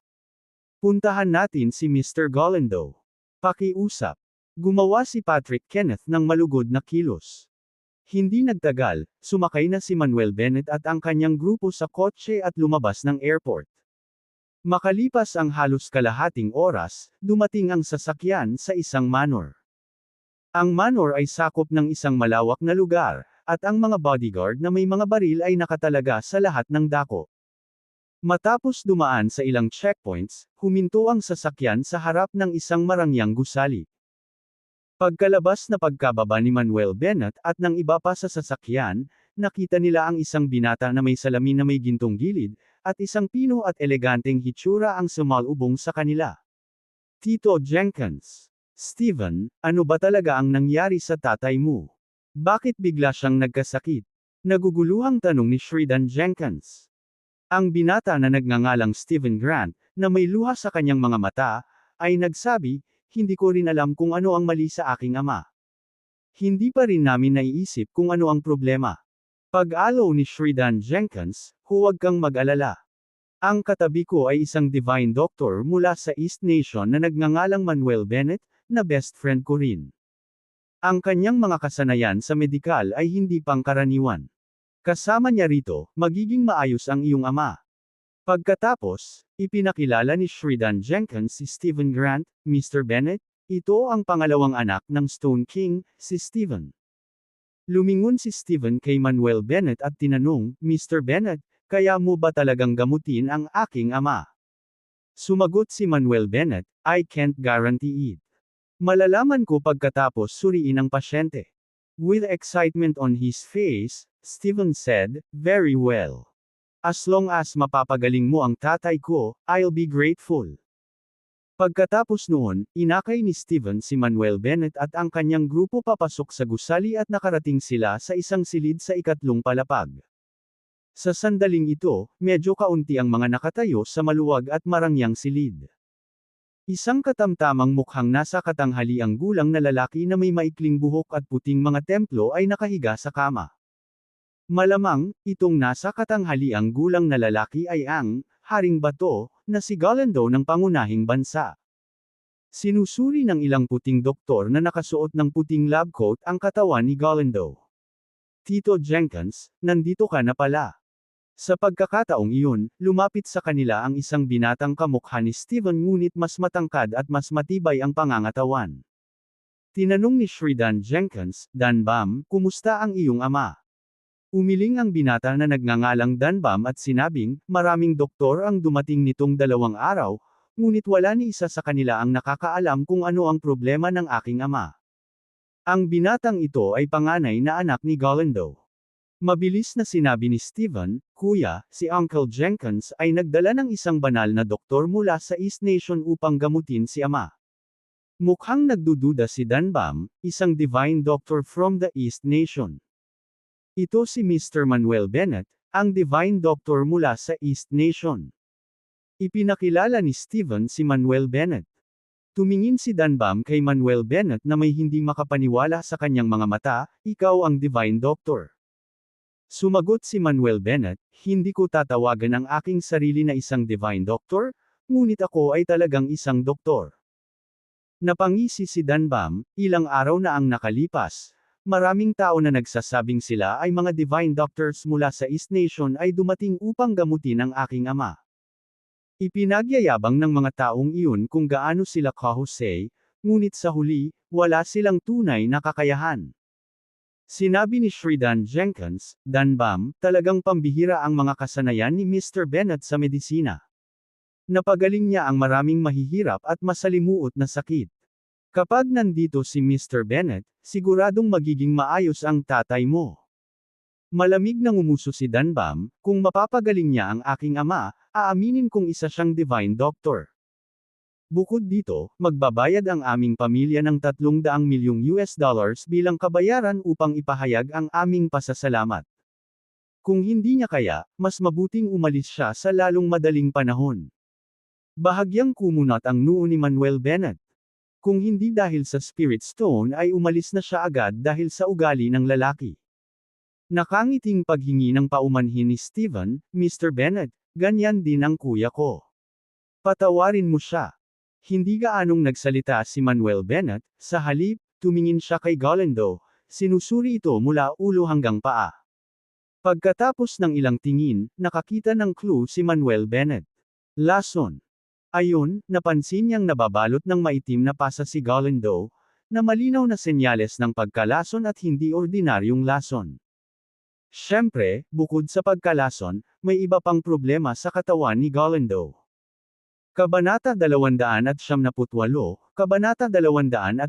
Puntahan natin si Mr. Galindo. Pakiusap." Gumawa si Patrick Kenneth ng malugod na kilos. Hindi nagtagal, sumakay na si Manuel Bennett at ang kanyang grupo sa kotse at lumabas ng airport. Makalipas ang halos kalahating oras, dumating ang sasakyan sa isang manor. Ang manor ay sakop ng isang malawak na lugar, at ang mga bodyguard na may mga baril ay nakatalaga sa lahat ng dako. Matapos dumaan sa ilang checkpoints, huminto ang sasakyan sa harap ng isang marangyang gusali. Pagkalabas na pagkababa ni Manuel Bennett at ng iba pa sa sasakyan, nakita nila ang isang binata na may salamin na may gintong gilid, at isang pino at eleganteng hitsura ang sumalubong sa kanila. "Tito Jenkins. Steven, ano ba talaga ang nangyari sa tatay mo? Bakit bigla siyang nagkasakit?" Naguguluhang tanong ni Sheridan Jenkins. Ang binata na nagngangalang Stephen Grant, na may luha sa kanyang mga mata, ay nagsabi, "Hindi ko rin alam kung ano ang mali sa aking ama. Hindi pa rin namin naiisip kung ano ang problema." Pag-alo ni Sheridan Jenkins, "Huwag kang mag-alala. Ang katabi ko ay isang divine doctor mula sa East Nation na nagngangalang Manuel Bennett, na best friend ko rin. Ang kanyang mga kasanayan sa medikal ay hindi pangkaraniwan. Kasama niya rito, magiging maayos ang iyong ama." Pagkatapos, ipinakilala ni Sheridan Jenkins si Stephen Grant, "Mr. Bennett, ito ang pangalawang anak ng Stone King, si Stephen." Lumingon si Stephen kay Manuel Bennett at tinanong, "Mr. Bennett, kaya mo ba talagang gamutin ang aking ama?" Sumagot si Manuel Bennett, "I can't guarantee it. Malalaman ko pagkatapos suriin ang pasyente." With excitement on his face, Stephen said, "Very well. As long as mapapagaling mo ang tatay ko, I'll be grateful." Pagkatapos noon, inakay ni Stephen si Manuel Bennett at ang kanyang grupo papasok sa gusali at nakarating sila sa isang silid sa ikatlong palapag. Sa sandaling ito, medyo kaunti ang mga nakatayo sa maluwag at marangyang silid. Isang katamtamang mukhang nasa katanghaliang gulang na lalaki na may maikling buhok at puting mga templo ay nakahiga sa kama. Malamang, itong nasa katanghaliang gulang na lalaki ay ang Haring Bato, na si Galindo ng pangunahing bansa. Sinusuri ng ilang puting doktor na nakasuot ng puting lab coat ang katawan ni Galindo. "Tito Jenkins, nandito ka na pala." Sa pagkakataong iyon, lumapit sa kanila ang isang binatang kamukha ni Stephen ngunit mas matangkad at mas matibay ang pangangatawan. Tinanong ni Sheridan Jenkins, "Danbam, kumusta ang iyong ama?" Umiling ang binata na nagngangalang Danbam at sinabing, "Maraming doktor ang dumating nitong 2 araw, ngunit wala ni isa sa kanila ang nakakaalam kung ano ang problema ng aking ama." Ang binatang ito ay panganay na anak ni Galindo. Mabilis na sinabi ni Stephen, "Kuya, si Uncle Jenkins ay nagdala ng isang banal na doktor mula sa East Nation upang gamutin si ama." Mukhang nagdududa si Danbam, isang divine doctor from the East Nation. Ito si Mr. Manuel Bennett, ang divine doctor mula sa East Nation. Ipinakilala ni Stephen si Manuel Bennett. Tumingin si Danbam kay Manuel Bennett na may hindi makapaniwala sa kanyang mga mata, "Ikaw ang divine doctor." Sumagot si Manuel Bennett, "Hindi ko tatawagan ang aking sarili na isang divine doctor, ngunit ako ay talagang isang doktor." Napangisi si Danbam, ilang araw na ang nakalipas. Maraming tao na nagsasabing sila ay mga divine doctors mula sa East Nation ay dumating upang gamutin ang aking ama. Ipinagyayabang ng mga taong iyon kung gaano sila kahusay, ngunit sa huli, wala silang tunay na kakayahan. Sinabi ni Sheridan Jenkins, Danbam, talagang pambihira ang mga kasanayan ni Mr. Bennett sa medisina. Napagaling niya ang maraming mahihirap at masalimuot na sakit. Kapag nandito si Mr. Bennett, siguradong magiging maayos ang tatay mo. Malamig na ngumuso si Danbam, kung mapapagaling niya ang aking ama, aaminin kong isa siyang divine doctor. Bukod dito, magbabayad ang aming pamilya ng $300 milyong bilang kabayaran upang ipahayag ang aming pasasalamat. Kung hindi niya kaya, mas mabuting umalis siya sa lalong madaling panahon. Bahagyang kumunat ang noo ni Manuel Bennett. Kung hindi dahil sa Spirit Stone ay umalis na siya agad dahil sa ugali ng lalaki. Nakangiting paghingi ng paumanhin ni Steven, Mr. Bennett, ganyan din ang kuya ko. Patawarin mo siya. Hindi gaanong nagsalita si Manuel Bennett, sa halip, tumingin siya kay Galindo, sinusuri ito mula ulo hanggang paa. Pagkatapos ng ilang tingin, nakakita ng clue si Manuel Bennett. Lason. Ayon, napansin niyang nababalot ng maitim na pasa si Galindo, na malinaw na senyales ng pagkalason at hindi ordinaryong lason. Siyempre, bukod sa pagkalason, may iba pang problema sa katawan ni Galindo. Kabanata 278, Kabanata 278,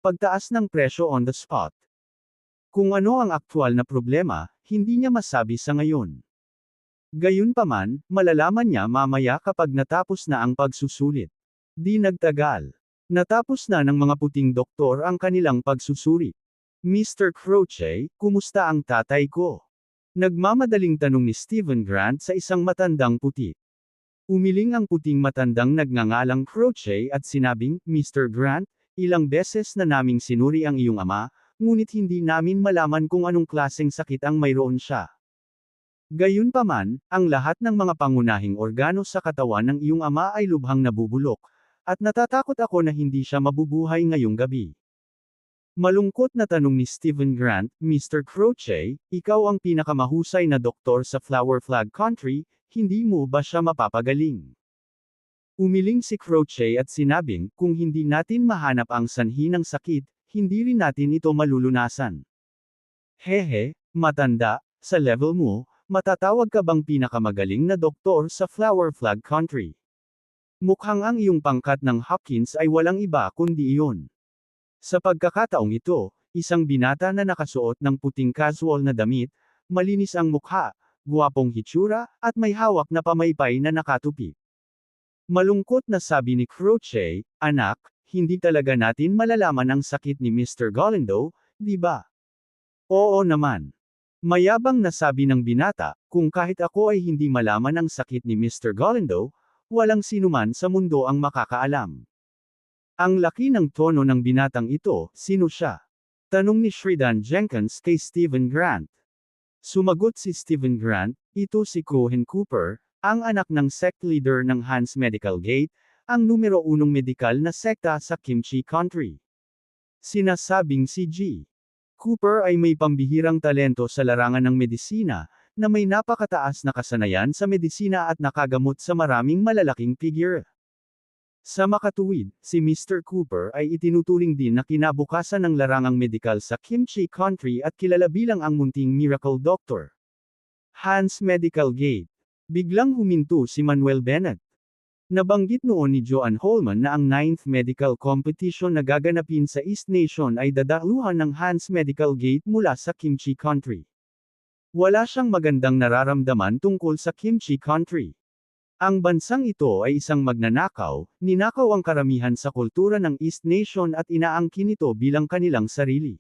Pagtaas ng presyo on the spot. Kung ano ang aktwal na problema, hindi niya masabi sa ngayon. Gayunpaman, malalaman niya mamaya kapag natapos na ang pagsusulit. Di nagtagal. Natapos na ng mga puting doktor ang kanilang pagsusuri. Mr. Croce, kumusta ang tatay ko? Nagmamadaling tanong ni Stephen Grant sa isang matandang puti. Umiling ang puting matandang nagngangalang Croce at sinabing, Mr. Grant, ilang beses na naming sinuri ang iyong ama, ngunit hindi namin malaman kung anong klaseng sakit ang mayroon siya. Gayunpaman, ang lahat ng mga pangunahing organo sa katawan ng iyong ama ay lubhang nabubulok, at natatakot ako na hindi siya mabubuhay ngayong gabi. Malungkot na tanong ni Stephen Grant, Mr. Croce, ikaw ang pinakamahusay na doktor sa Flower Flag Country, hindi mo ba siya mapapagaling? Umiling si Croce at sinabing, kung hindi natin mahanap ang sanhi ng sakit, hindi rin natin ito malulunasan. Hehe, matanda, sa level mo, matatawag ka bang pinakamagaling na doktor sa Flower Flag Country? Mukhang ang iyong pangkat ng Hopkins ay walang iba kundi iyon. Sa pagkakataong ito, isang binata na nakasuot ng puting casual na damit, malinis ang mukha, guwapong hitsura, at may hawak na pamaypay na nakatupi. Malungkot na sabi ni Croce, anak, hindi talaga natin malalaman ang sakit ni Mr. Galindo, di ba? Oo naman. Mayabang na sabi ng binata, kung kahit ako ay hindi malaman ang sakit ni Mr. Galindo, walang sinuman sa mundo ang makakaalam. Ang laki ng tono ng binatang ito, sino siya? Tanong ni Sheridan Jenkins kay Stephen Grant. Sumagot si Stephen Grant, ito si Cohen Cooper, ang anak ng sect leader ng Hans Medical Gate, ang numero 1 medikal na sekta sa Kimchi Country. Sinasabing si G. Cooper ay may pambihirang talento sa larangan ng medisina, na may napakataas na kasanayan sa medisina at nakagamot sa maraming malalaking figure. Sa makatuwid, si Mr. Cooper ay itinuturing din na kinabukasan ng larangang medikal sa Kimchi Country at kilala bilang ang munting miracle doctor. Hans Medical Gate. Biglang huminto si Manuel Bennett. Nabanggit noon ni Joan Holman na ang 9th medical competition na gaganapin sa East Nation ay dadaluhan ng Hans Medical Gate mula sa Kimchi Country. Wala siyang magandang nararamdaman tungkol sa Kimchi Country. Ang bansang ito ay isang magnanakaw, ninakaw ang karamihan sa kultura ng East Nation at inaangkin ito bilang kanilang sarili.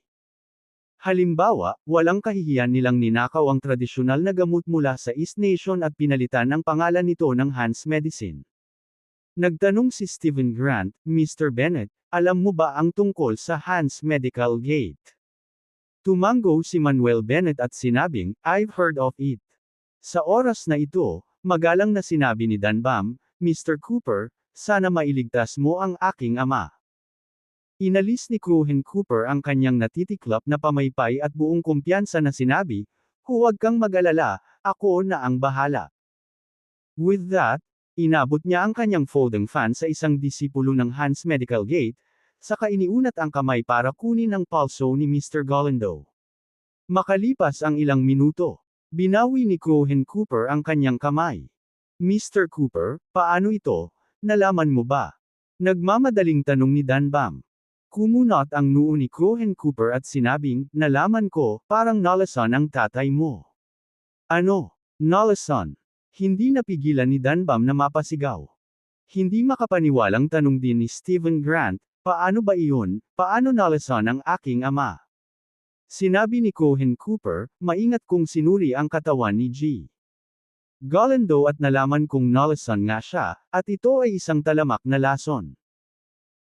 Halimbawa, walang kahihiyan nilang ninakaw ang tradisyonal na gamot mula sa East Nation at pinalitan ang pangalan nito ng Hans Medicine. Nagtanong si Stephen Grant, Mr. Bennett, alam mo ba ang tungkol sa Hans Medical Gate? Tumango si Manuel Bennett at sinabing, I've heard of it. Sa oras na ito, magalang na sinabi ni Danbam, Mr. Cooper, sana mailigtas mo ang aking ama. Inalis ni Cohen Cooper ang kanyang natitiklop na pamaypay at buong kumpiyansa na sinabi, huwag kang mag-alala, ako na ang bahala. With that, inabot niya ang kanyang folding fan sa isang disipulo ng Hans Medical Gate, saka iniunat ang kamay para kunin ang pulso ni Mr. Galindo. Makalipas ang ilang minuto, binawi ni Cohen Cooper ang kanyang kamay. Mr. Cooper, paano ito? Nalaman mo ba? Nagmamadaling tanong ni Danbam. Kumunot ang noo ni Cohen Cooper at sinabing, nalaman ko, parang nalason ang tatay mo. Ano? Nalason? Hindi napigilan ni Danbam na mapasigaw. Hindi makapaniwalang tanong din ni Stephen Grant, paano ba iyon, paano nalason ang aking ama? Sinabi ni Cohen Cooper, maingat kong sinuri ang katawan ni G. Galindo at nalaman kong nalason nga siya, at ito ay isang talamak na lason.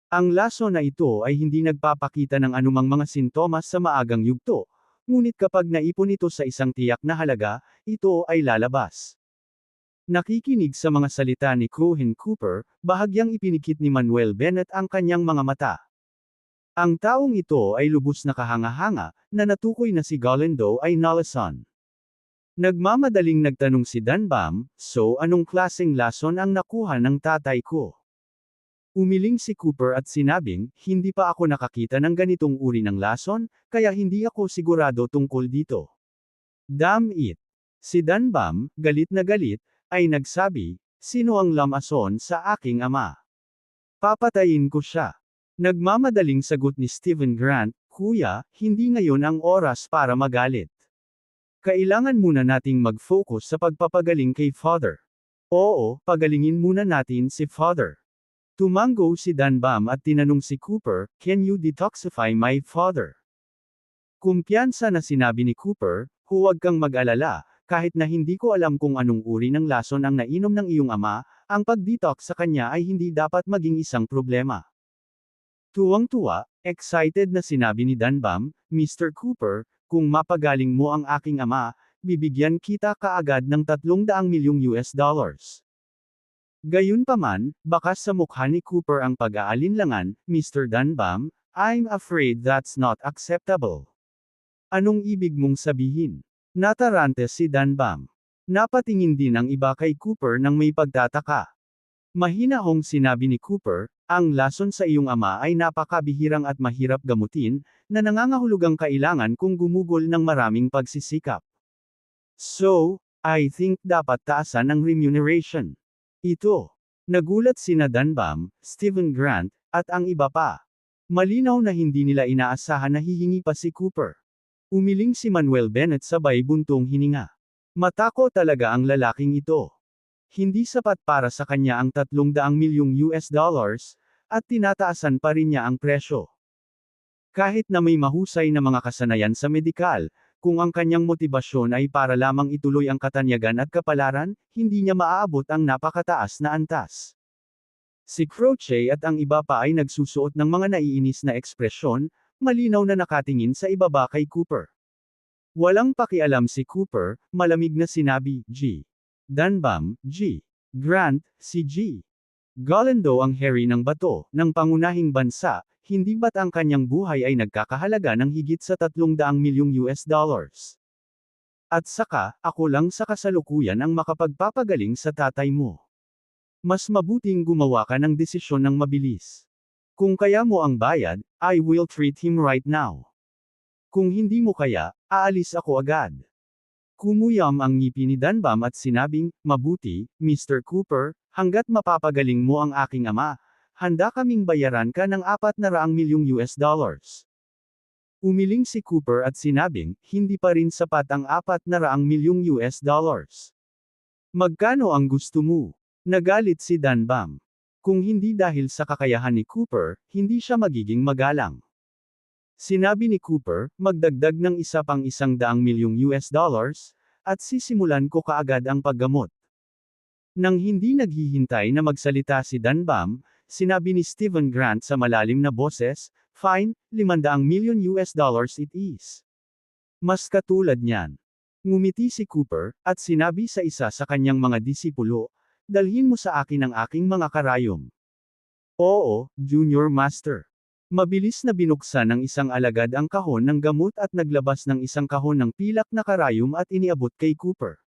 Ang lason na ito ay hindi nagpapakita ng anumang mga sintomas sa maagang yugto, ngunit kapag naipon ito sa isang tiyak na halaga, ito ay lalabas. Nakikinig sa mga salita ni Cohen Cooper, bahagyang ipinikit ni Manuel Bennett ang kanyang mga mata. Ang taong ito ay lubos na kahanga-hanga, na natukoy na si Galindo ay nalason. Nagmamadaling nagtanong si Danbam, so anong klaseng lason ang nakuha ng tatay ko? Umiling si Cooper at sinabing, hindi pa ako nakakita ng ganitong uri ng lason, kaya hindi ako sigurado tungkol dito. Damn it! Si Danbam, galit na galit, ay nagsabi, sino ang lamason sa aking ama? Papatayin ko siya. Nagmamadaling sagot ni Stephen Grant, Kuya, hindi ngayon ang oras para magalit. Kailangan muna nating mag-focus sa pagpapagaling kay Father. Oo, pagalingin muna natin si Father. Tumango si Danbam at tinanong si Cooper, can you detoxify my father? Kumpiyansa na sinabi ni Cooper, huwag kang mag-alala, kahit na hindi ko alam kung anong uri ng lason ang nainom ng iyong ama, ang pag-detox sa kanya ay hindi dapat maging isang problema. Tuwang-tuwa, excited na sinabi ni Danbam, Mr. Cooper, kung mapagaling mo ang aking ama, bibigyan kita kaagad ng 300 milyong US dollars. Gayunpaman, bakas sa mukha ni Cooper ang pag-aalinlangan, Mr. Danbam, I'm afraid that's not acceptable. Anong ibig mong sabihin? Natarante si Danbam. Napatingin din ang iba kay Cooper nang may pagtataka. Mahinahong sinabi ni Cooper, ang lason sa iyong ama ay napakabihirang at mahirap gamutin, na nangangahulugang kailangan kung gumugol ng maraming pagsisikap. So, I think dapat taasan ang remuneration. Ito. Nagulat sina Danbam, Stephen Grant, at ang iba pa. Malinaw na hindi nila inaasahan na hihingi pa si Cooper. Umiling si Manuel Bennett sabay buntong hininga. Matako talaga ang lalaking ito. Hindi sapat para sa kanya ang 300 milyong US dollars, at tinataasan pa rin niya ang presyo. Kahit na may mahusay na mga kasanayan sa medikal, kung ang kanyang motibasyon ay para lamang ituloy ang katanyagan at kapalaran, hindi niya maaabot ang napakataas na antas. Si Croce at ang iba pa ay nagsusuot ng mga naiinis na ekspresyon, malinaw na nakatingin sa ibaba kay Cooper. Walang pakialam si Cooper, malamig na sinabi, G. Danbam, G. Grant, si G. Galindo ang heri ng bato, ng pangunahing bansa, hindi ba't ang kanyang buhay ay nagkakahalaga ng higit sa 300 milyong US dollars? At saka, ako lang sa kasalukuyan ang makapagpapagaling sa tatay mo. Mas mabuting gumawa ka ng desisyon ng mabilis. Kung kaya mo ang bayad, I will treat him right now. Kung hindi mo kaya, aalis ako agad. Kumuyam ang ngipin ni Danbam at sinabing, mabuti, Mr. Cooper, hanggat mapapagaling mo ang aking ama, handa kaming bayaran ka ng 400 milyong US dollars. Umiling si Cooper at sinabing, hindi pa rin sapat ang 400 milyong US dollars. Magkano ang gusto mo? Nagalit si Danbam. Kung hindi dahil sa kakayahan ni Cooper, hindi siya magiging magalang. Sinabi ni Cooper, magdagdag ng isa pang 100 milyong US dollars, at sisimulan ko kaagad ang paggamot. Nang hindi naghihintay na magsalita si Danbam, sinabi ni Stephen Grant sa malalim na boses, fine, 500 milyon US dollars it is. Mas katulad niyan. Ngumiti si Cooper, at sinabi sa isa sa kanyang mga disipulo, dalhin mo sa akin ang aking mga karayom. Oo, Junior Master. Mabilis na binuksan ng isang alagad ang kahon ng gamot at naglabas ng isang kahon ng pilak na karayom at iniabot kay Cooper.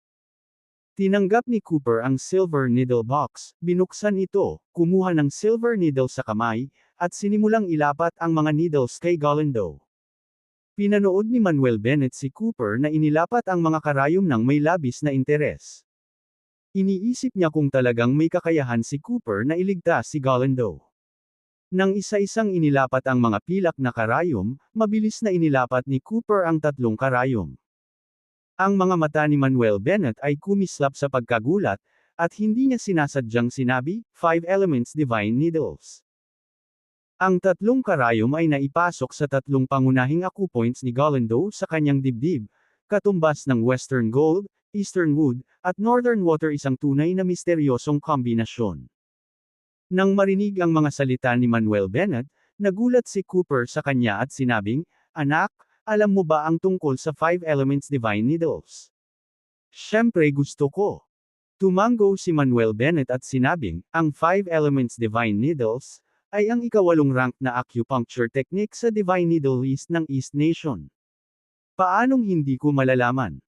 Tinanggap ni Cooper ang silver needle box, binuksan ito, kumuha ng silver needle sa kamay, at sinimulang ilapat ang mga needles kay Galindo. Pinanood ni Manuel Bennett si Cooper na inilapat ang mga karayom ng may labis na interes. Iniisip niya kung talagang may kakayahan si Cooper na iligtas si Galindo. Nang isa-isang inilapat ang mga pilak na karayom, mabilis na inilapat ni Cooper ang 3 karayom. Ang mga mata ni Manuel Bennett ay kumislap sa pagkagulat, at hindi niya sinasadyang sinabi, 5 elements divine needles. Ang 3 karayom ay naipasok sa 3 pangunahing acupoints ni Galindo sa kanyang dibdib, katumbas ng Western Gold, Eastern Wood, at Northern Water, isang tunay na misteryosong kombinasyon. Nang marinig ang mga salita ni Manuel Bennett, nagulat si Cooper sa kanya at sinabing, "Anak, alam mo ba ang tungkol sa 5 elements divine needles?" "Siyempre gusto ko." Tumango si Manuel Bennett at sinabing, ang 5 elements divine needles, ay ang ika-8 rank na acupuncture technique sa Divine Needle East ng East Nation. Paanong hindi ko malalaman?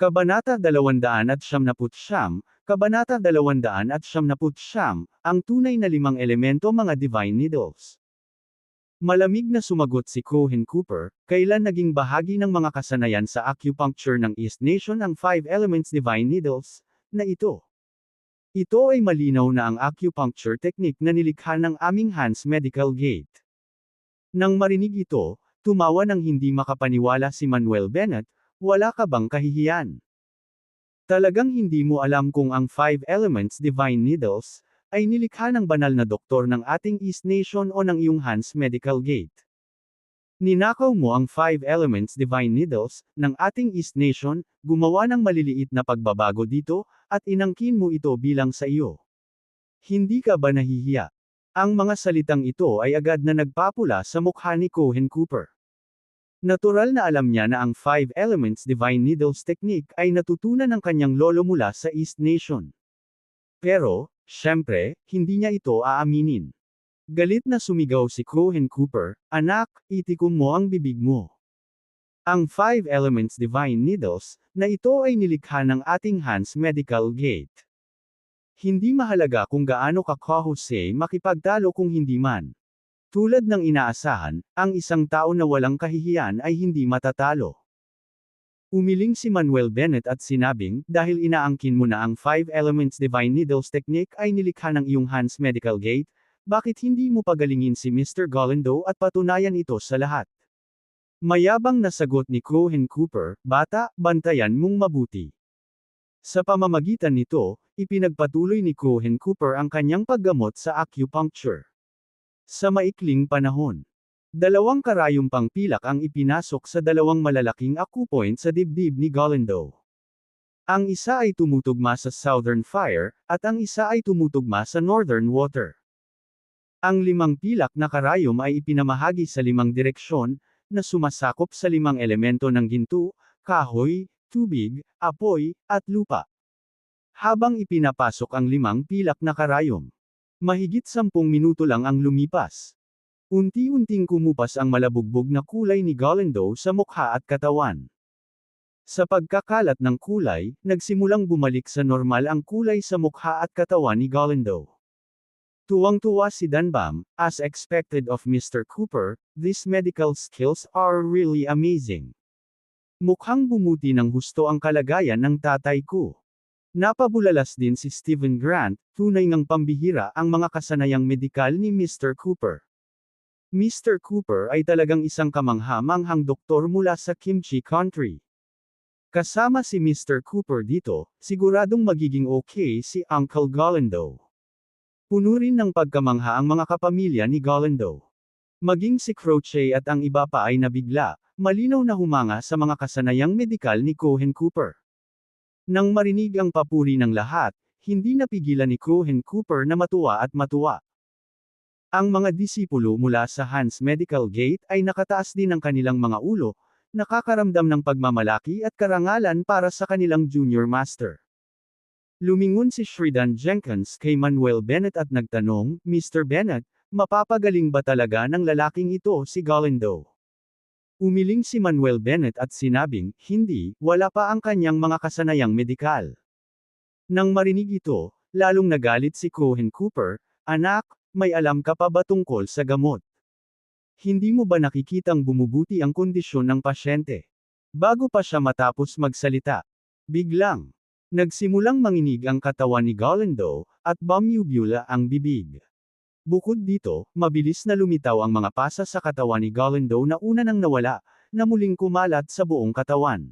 Kabanata 299, Kabanata 299, ang tunay na 5 elemento mga divine needles. Malamig na sumagot si Cohen Cooper, kailan naging bahagi ng mga kasanayan sa acupuncture ng East Nation ang 5 elements divine needles, na ito. Ito ay malinaw na ang acupuncture technique na nilikha ng aming Hans Medical Gate. Nang marinig ito, tumawa ng hindi makapaniwala si Manuel Bennett, "Wala ka bang kahihiyan? Talagang hindi mo alam kung ang 5 elements divine needles, ay nilikha ng banal na doktor ng ating East Nation o ng iyong Hans Medical Gate? Ninakaw mo ang 5 elements divine needles, ng ating East Nation, gumawa ng maliliit na pagbabago dito, at inangkin mo ito bilang sa iyo. Hindi ka ba nahihiya?" Ang mga salitang ito ay agad na nagpapula sa mukha ni Cohen Cooper. Natural na alam niya na ang 5 elements divine needles technique ay natutunan ng kanyang lolo mula sa East Nation. Pero, syempre, hindi niya ito aaminin. Galit na sumigaw si Cohen Cooper, "Anak, itikom mo ang bibig mo. Ang 5 elements divine needles, na ito ay nilikha ng ating Hans Medical Gate. Hindi mahalaga kung gaano ka kahusay makipagtalo kung hindi man. Tulad ng inaasahan, ang isang tao na walang kahihiyan ay hindi matatalo." Umiling si Manuel Bennett at sinabing, "Dahil inaangkin mo na ang 5 elements divine needles technique ay nilikha ng iyong Hans Medical Gate, bakit hindi mo pagalingin si Mr. Galindo at patunayan ito sa lahat?" Mayabang na sagot ni Cohen Cooper, "Bata, bantayan mong mabuti." Sa pamamagitan nito, ipinagpatuloy ni Cohen Cooper ang kanyang paggamot sa acupuncture. Sa maikling panahon, 2 karayong pangpilak ang ipinasok sa 2 malalaking acupoint sa dibdib ni Galindo. Ang isa ay tumutugma sa Southern Fire, at ang isa ay tumutugma sa Northern Water. Ang 5 pilak na karayom ay ipinamahagi sa 5 direksyon, na sumasakop sa 5 elemento ng ginto, kahoy, tubig, apoy, at lupa. Habang ipinapasok ang 5 pilak na karayom, mahigit 10 minuto lang ang lumipas. Unti-unting kumupas ang malabugbog na kulay ni Galindo sa mukha at katawan. Sa pagkakalat ng kulay, nagsimulang bumalik sa normal ang kulay sa mukha at katawan ni Galindo. Tuwang-tuwa si Danbam, as expected of Mr. Cooper, "These medical skills are really amazing. Mukhang bumuti ng husto ang kalagayan ng tatay ko." Napabulalas din si Stephen Grant, tunay ngang pambihira ang mga kasanayang medikal ni Mr. Cooper. Mr. Cooper ay talagang isang kamangha-manghang doktor mula sa Kimchi Country. Kasama si Mr. Cooper dito, siguradong magiging okay si Uncle Galindo. Puno rin ng pagkamangha ang mga kapamilya ni Galindo. Maging si Croce at ang iba pa ay nabigla, malinaw na humanga sa mga kasanayang medikal ni Cohen Cooper. Nang marinig ang papuri ng lahat, hindi napigilan ni Cohen Cooper na matuwa at matuwa. Ang mga disipulo mula sa Hans Medical Gate ay nakataas din ang kanilang mga ulo, nakakaramdam ng pagmamalaki at karangalan para sa kanilang junior master. Lumingon si Sheridan Jenkins kay Manuel Bennett at nagtanong, "Mr. Bennett, mapapagaling ba talaga ng lalaking ito si Galindo?" Umiling si Manuel Bennett at sinabing, "Hindi, wala pa ang kanyang mga kasanayang medikal." Nang marinig ito, lalong nagalit si Cohen Cooper, "Anak, may alam ka pa ba tungkol sa gamot? Hindi mo ba nakikitang bumubuti ang kondisyon ng pasyente? Bago pa siya matapos magsalita, biglang, nagsimulang manginig ang katawan ni Galindo, at bumubula ang bibig. Bukod dito, mabilis na lumitaw ang mga pasa sa katawan ni Galindo na una nang nawala, na muling kumalat sa buong katawan.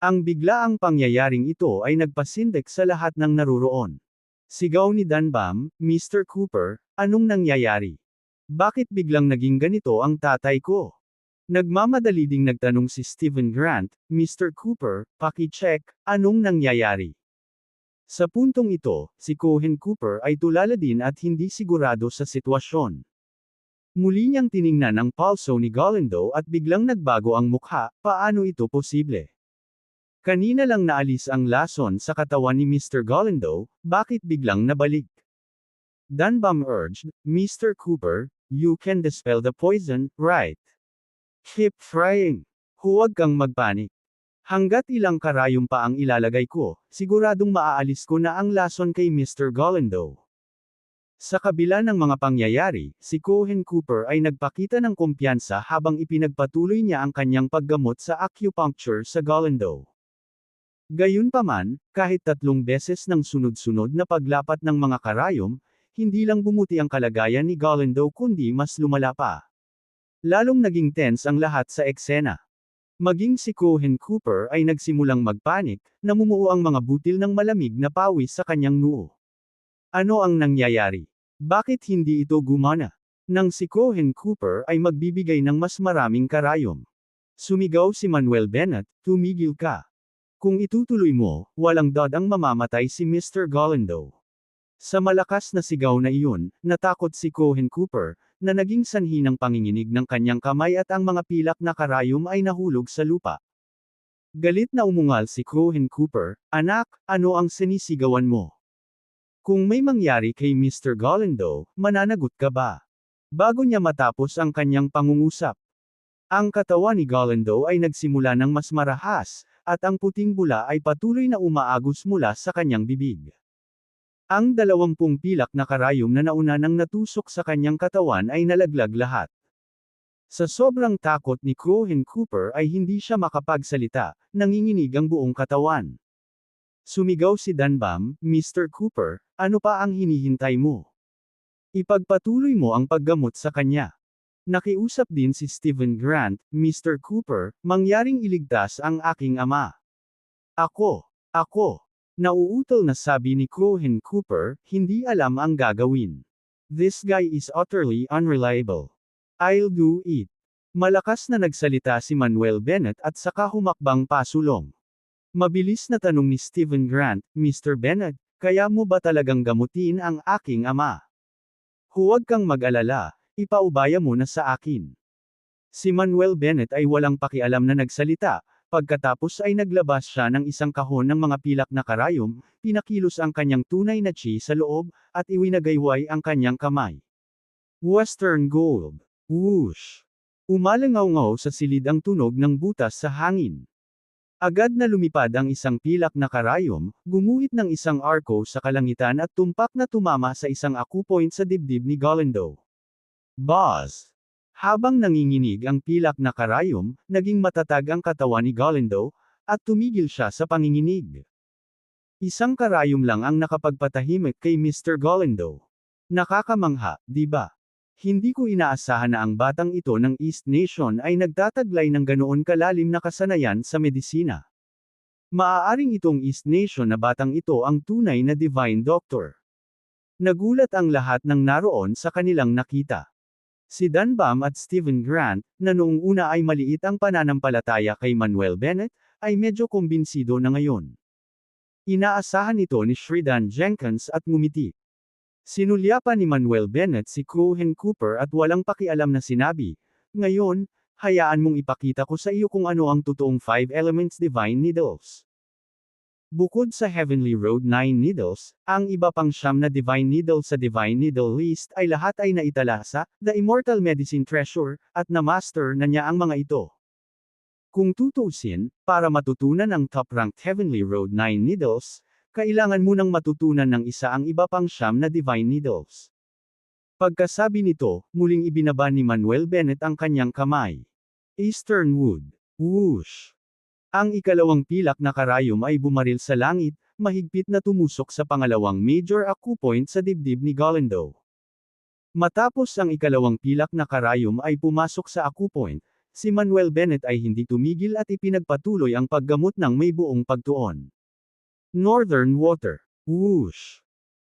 Ang biglaang pangyayaring ito ay nagpasindak sa lahat ng naruroon. Sigaw ni Dunbam, "Mr. Cooper, anong nangyayari? Bakit biglang naging ganito ang tatay ko?" Nagmamadali ding nagtanong si Stephen Grant, "Mr. Cooper, paki-check, anong nangyayari?" Sa puntong ito, si Cohen Cooper ay tulala din at hindi sigurado sa sitwasyon. Muli niyang tiningnan ang pulso ni Galindo at biglang nagbago ang mukha, paano ito posible? Kanina lang naalis ang lason sa katawan ni Mr. Galindo, bakit biglang nabalik? Dunbam urged, "Mr. Cooper, you can dispel the poison, right? Keep trying. Huwag kang magpanik. Hanggat ilang karayom pa ang ilalagay ko, siguradong maaalis ko na ang lason kay Mr. Galindo." Sa kabila ng mga pangyayari, si Cohen Cooper ay nagpakita ng kumpiyansa habang ipinagpatuloy niya ang kanyang paggamot sa acupuncture sa Galindo. Gayunpaman, kahit 3 beses ng sunod-sunod na paglapat ng mga karayom, hindi lang bumuti ang kalagayan ni Galindo kundi mas lumala pa. Lalong naging tense ang lahat sa eksena. Maging si Cohen Cooper ay nagsimulang magpanik, namumuo ang mga butil ng malamig na pawis sa kanyang noo. Ano ang nangyayari? Bakit hindi ito gumana? Nang si Cohen Cooper ay magbibigay ng mas maraming karayom. Sumigaw si Manuel Bennett, "Tumigil ka. Kung itutuloy mo, walang dodang mamamatay si Mr. Galindo." Sa malakas na sigaw na iyon, natakot si Cohen Cooper, na naging sanhi ng panginginig ng kanyang kamay at ang mga pilak na karayom ay nahulog sa lupa. Galit na umungal si Cohen Cooper, "Anak, ano ang sinisigawan mo? Kung may mangyari kay Mr. Galindo, mananagot ka ba?" Bago niya matapos ang kanyang pangungusap, ang katawan ni Galindo ay nagsimula ng mas marahas, at ang puting bula ay patuloy na umaagos mula sa kanyang bibig. Ang 20 pilak na karayom na nauna nang natusok sa kanyang katawan ay nalaglag lahat. Sa sobrang takot ni Cohen Cooper ay hindi siya makapagsalita, nanginginig ang buong katawan. Sumigaw si Dunbam, "Mr. Cooper, ano pa ang hinihintay mo? Ipagpatuloy mo ang paggamot sa kanya." Nakiusap din si Stephen Grant, "Mr. Cooper, mangyaring iligtas ang aking ama." Ako. Nauutol na sabi ni Cohen Cooper, hindi alam ang gagawin. "This guy is utterly unreliable. I'll do it." Malakas na nagsalita si Manuel Bennett at saka humakbang pasulong. Mabilis na tanong ni Stephen Grant, "Mr. Bennett, kaya mo ba talagang gamutin ang aking ama? Huwag kang mag-alala, ipaubaya mo na sa akin." Si Manuel Bennett ay walang pakialam na nagsalita, pagkatapos ay naglabas siya ng isang kahon ng mga pilak na karayom, pinakilos ang kanyang tunay na chi sa loob, at iwinagayway ang kanyang kamay. Western Gold. Whoosh! Umalangaw-ngaw sa silid ang tunog ng butas sa hangin. Agad na lumipad ang isang pilak na karayom, gumuhit ng isang arko sa kalangitan at tumpak na tumama sa isang acupoint sa dibdib ni Galindo. Buzz! Habang nanginginig ang pilak na karayom, naging matatag ang katawan ni Galindo, at tumigil siya sa panginginig. Isang karayom lang ang nakapagpatahimik kay Mr. Galindo. Nakakamangha, di ba? Hindi ko inaasahan na ang batang ito ng East Nation ay nagtataglay ng ganoon kalalim na kasanayan sa medisina. Maaaring itong East Nation na batang ito ang tunay na Divine Doctor. Nagulat ang lahat ng naroon sa kanilang nakita. Si Dunbam at Stephen Grant, na noong una ay maliit ang pananampalataya kay Manuel Bennett, ay medyo kumbinsido na ngayon. Inaasahan ito ni Sheridan Jenkins at ngumiti. Sinulyapan ni Manuel Bennett si Cohen Cooper at walang pakialam na sinabi, "Ngayon, hayaan mong ipakita ko sa iyo kung ano ang totoong 5 Elements Divine Needles." Bukod sa Heavenly Road 9 needles, ang iba pang 9 na divine needle sa Divine Needle List ay lahat ay naitala sa The Immortal Medicine Treasure, at na-master na niya ang mga ito. Kung tutuusin, para matutunan ang top-ranked Heavenly Road 9 needles, kailangan mo nang matutunan ng isa ang iba pang 9 na divine needles. Pagkasabi nito, muling ibinaba ni Manuel Bennett ang kanyang kamay. Easternwood. Whoosh! Ang ikalawang pilak na karayom ay bumaril sa langit, mahigpit na tumusok sa pangalawang major acupoint sa dibdib ni Galindo. Matapos ang ikalawang pilak na karayom ay pumasok sa acupoint, si Manuel Bennett ay hindi tumigil at ipinagpatuloy ang paggamot ng may buong pagtuon. Northern Water. Whoosh!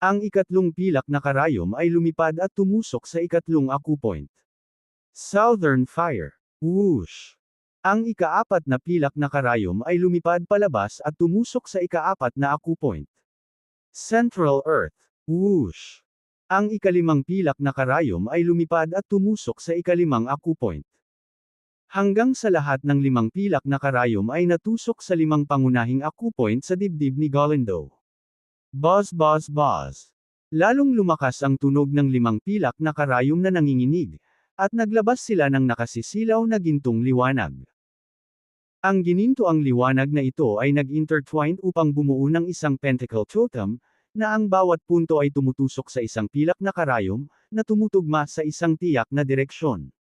Ang ikatlong pilak na karayom ay lumipad at tumusok sa ikatlong acupoint. Southern Fire. Whoosh! Ang ikaapat na pilak na karayom ay lumipad palabas at tumusok sa ikaapat na acupoint. Central Earth. Whoosh! Ang ikalimang pilak na karayom ay lumipad at tumusok sa ikalimang acupoint. Hanggang sa lahat ng limang pilak na karayom ay natusok sa limang pangunahing acupoint sa dibdib ni Galindo. Buzz buzz buzz. Lalong lumakas ang tunog ng limang pilak na karayom na nanginginig, at naglabas sila ng nakasisilaw na gintong liwanag. Ang ginintoang liwanag na ito ay nag-intertwine upang bumuo ng isang pentacle totem, na ang bawat punto ay tumutusok sa isang pilak na karayom, na tumutugma sa isang tiyak na direksyon.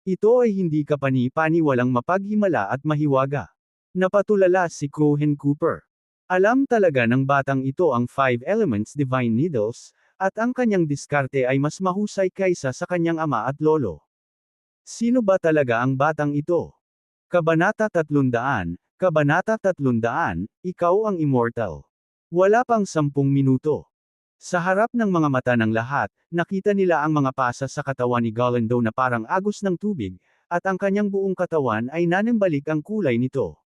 Ito ay hindi kapani-paniwalang mapaghimala at mahiwaga. Napatulala si Cohen Cooper. Alam talaga ng batang ito ang 5 Elements Divine Needles, at ang kanyang diskarte ay mas mahusay kaysa sa kanyang ama at lolo. Sino ba talaga ang batang ito? Kabanata 300, Kabanata 300, Ikaw ang Immortal. Wala pang 10 minuto. Sa harap ng mga mata ng lahat, nakita nila ang mga pasa sa katawan ni Galindo na parang agos ng tubig, at ang kanyang buong katawan ay nanembalik ang kulay nito.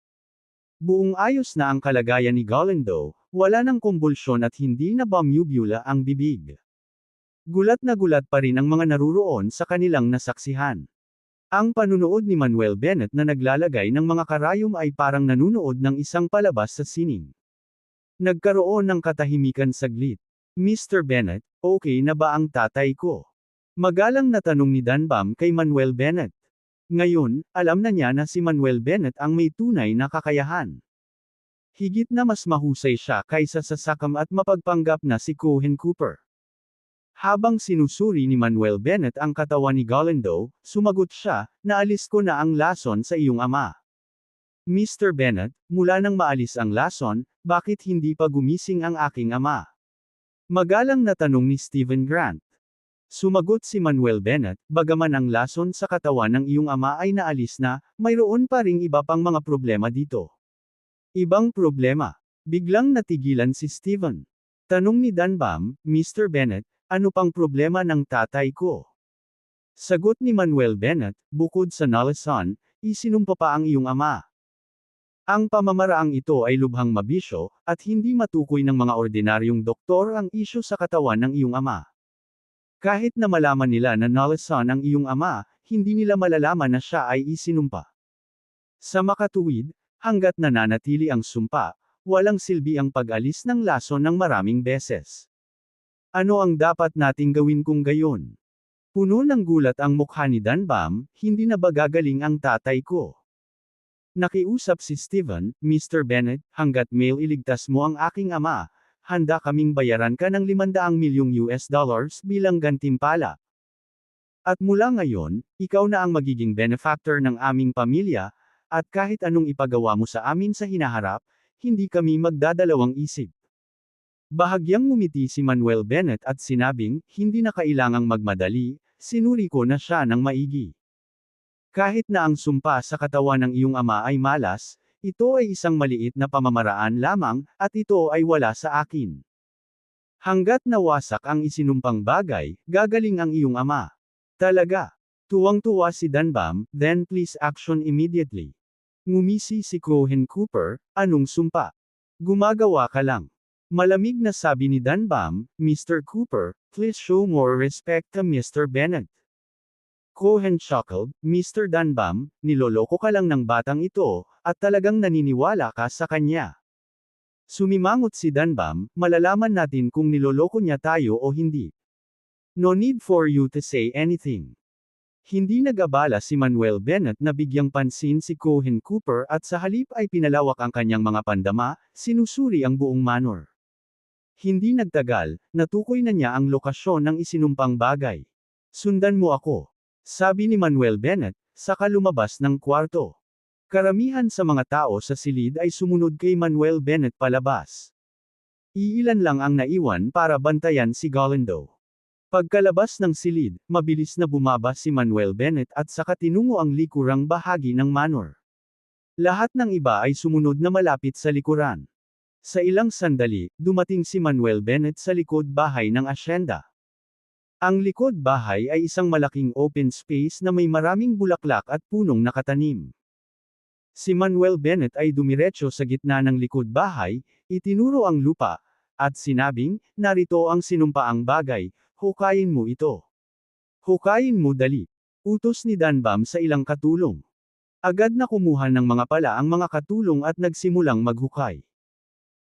Buong ayos na ang kalagayan ni Galindo, wala ng kumbulsyon at hindi na bumubula ang bibig. Gulat na gulat pa rin ang mga naruroon sa kanilang nasaksihan. Ang panunood ni Manuel Bennett na naglalagay ng mga karayom ay parang nanunood ng isang palabas sa sining. Nagkaroon ng katahimikan saglit. Mr. Bennett, okay na ba ang tatay ko? Magalang na tanong ni Danbam kay Manuel Bennett. Ngayon, alam na niya na si Manuel Bennett ang may tunay na kakayahan. Higit na mas mahusay siya kaysa sa sakam at mapagpanggap na si Cohen Cooper. Habang sinusuri ni Manuel Bennett ang katawan ni Galindo, sumagot siya, naalis ko na ang lason sa iyong ama. Mr. Bennett, mula nang maalis ang lason, bakit hindi pa gumising ang aking ama? Magalang na tanong ni Stephen Grant. Sumagot si Manuel Bennett, bagaman ang lason sa katawan ng iyong ama ay naalis na, mayroon pa ring iba pang mga problema dito. Ibang problema. Biglang natigilan si Stephen. Tanong ni Danbam, Mr. Bennett, ano pang problema ng tatay ko? Sagot ni Manuel Bennett, bukod sa nalason, isinumpa pa ang iyong ama. Ang pamamaraang ito ay lubhang mabisyo, at hindi matukoy ng mga ordinaryong doktor ang isyu sa katawan ng iyong ama. Kahit na malaman nila na nalason ang iyong ama, hindi nila malalaman na siya ay isinumpa. Sa makatuwid, hanggat nananatili ang sumpa, walang silbi ang pag-alis ng lason ng maraming beses. Ano ang dapat nating gawin kung gayon? Puno ng gulat ang mukha ni Danbam, hindi na ba gagaling ang tatay ko? Nakiusap si Stephen, Mr. Bennett, hanggat iligtas mo ang aking ama, handa kaming bayaran ka ng $500 milyong bilang gantimpala. At mula ngayon, ikaw na ang magiging benefactor ng aming pamilya, at kahit anong ipagawa mo sa amin sa hinaharap, hindi kami magdadalawang isip. Bahagyang ngumiti si Manuel Bennett at sinabing, hindi na kailangang magmadali, sinuri ko na siya ng maigi. Kahit na ang sumpa sa katawan ng iyong ama ay malas, ito ay isang maliit na pamamaraan lamang, at ito ay wala sa akin. Hanggat nawasak ang isinumpang bagay, gagaling ang iyong ama. Talaga. Tuwang-tuwa si Danbam, then please action immediately. Ngumisi si Cohen Cooper, anong sumpa? Gumagawa ka lang. Malamig na sabi ni Danbam, Mr. Cooper, please show more respect to Mr. Bennett. Cohen chuckled, Mr. Danbam, niloloko ka lang ng batang ito, at talagang naniniwala ka sa kanya. Sumimangot si Danbam, malalaman natin kung niloloko niya tayo o hindi. No need for you to say anything. Hindi nag-abala si Manuel Bennett na bigyang pansin si Cohen Cooper at sa halip ay pinalawak ang kanyang mga pandama, sinusuri ang buong manor. Hindi nagtagal, natukoy na niya ang lokasyon ng isinumpang bagay. Sundan mo ako. Sabi ni Manuel Bennett, saka lumabas ng kwarto. Karamihan sa mga tao sa silid ay sumunod kay Manuel Bennett palabas. Iilan lang ang naiwan para bantayan si Galindo. Pagkalabas ng silid, mabilis na bumaba si Manuel Bennett at saka tinungo ang likurang bahagi ng manor. Lahat ng iba ay sumunod na malapit sa likuran. Sa ilang sandali, dumating si Manuel Bennett sa likod bahay ng asyenda. Ang likod bahay ay isang malaking open space na may maraming bulaklak at punong nakatanim. Si Manuel Bennett ay dumiretso sa gitna ng likod bahay, itinuro ang lupa, at sinabing, narito ang sinumpaang bagay, hukayin mo ito. Hukayin mo dali. Utos ni Danbam sa ilang katulong. Agad na kumuha ng mga pala ang mga katulong at nagsimulang maghukay.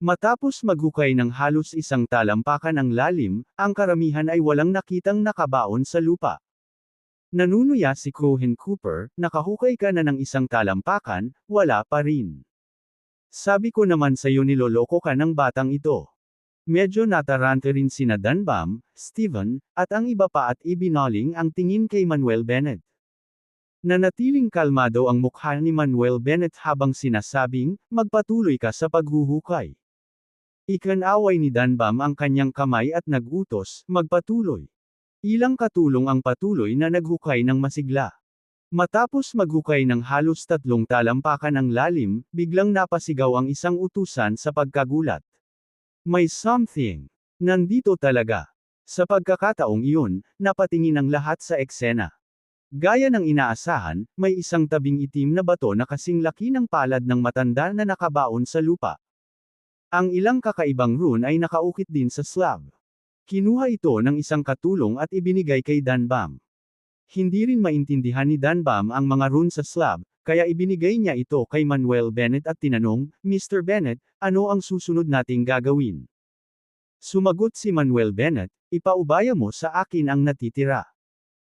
Matapos maghukay ng halos isang talampakan ang lalim, ang karamihan ay walang nakitang nakabaon sa lupa. Nanunuya si Cohen Cooper, nakahukay ka na ng isang talampakan, wala pa rin. Sabi ko naman sa'yo niloloko ka ng batang ito. Medyo natarante rin sina Danbam, Steven, at ang iba pa at ibinaling ang tingin kay Manuel Bennett. Nanatiling kalmado ang mukha ni Manuel Bennett habang sinasabing, magpatuloy ka sa paghuhukay. Ikinaway ni Danbam ang kanyang kamay at nagutos, magpatuloy. Ilang katulong ang patuloy na naghukay ng masigla. Matapos maghukay ng halos 3 talampakan ng lalim, biglang napasigaw ang isang utusan sa pagkagulat. May something. Nandito talaga. Sa pagkakataong iyon, napatingin ang lahat sa eksena. Gaya ng inaasahan, may isang tabing itim na bato na kasing laki ng palad ng matanda na nakabaon sa lupa. Ang ilang kakaibang rune ay nakaukit din sa slab. Kinuha ito ng isang katulong at ibinigay kay Danbam. Hindi rin maintindihan ni Danbam ang mga rune sa slab, kaya ibinigay niya ito kay Manuel Bennett at tinanong, Mr. Bennett, ano ang susunod nating gagawin? Sumagot si Manuel Bennett, ipaubaya mo sa akin ang natitira.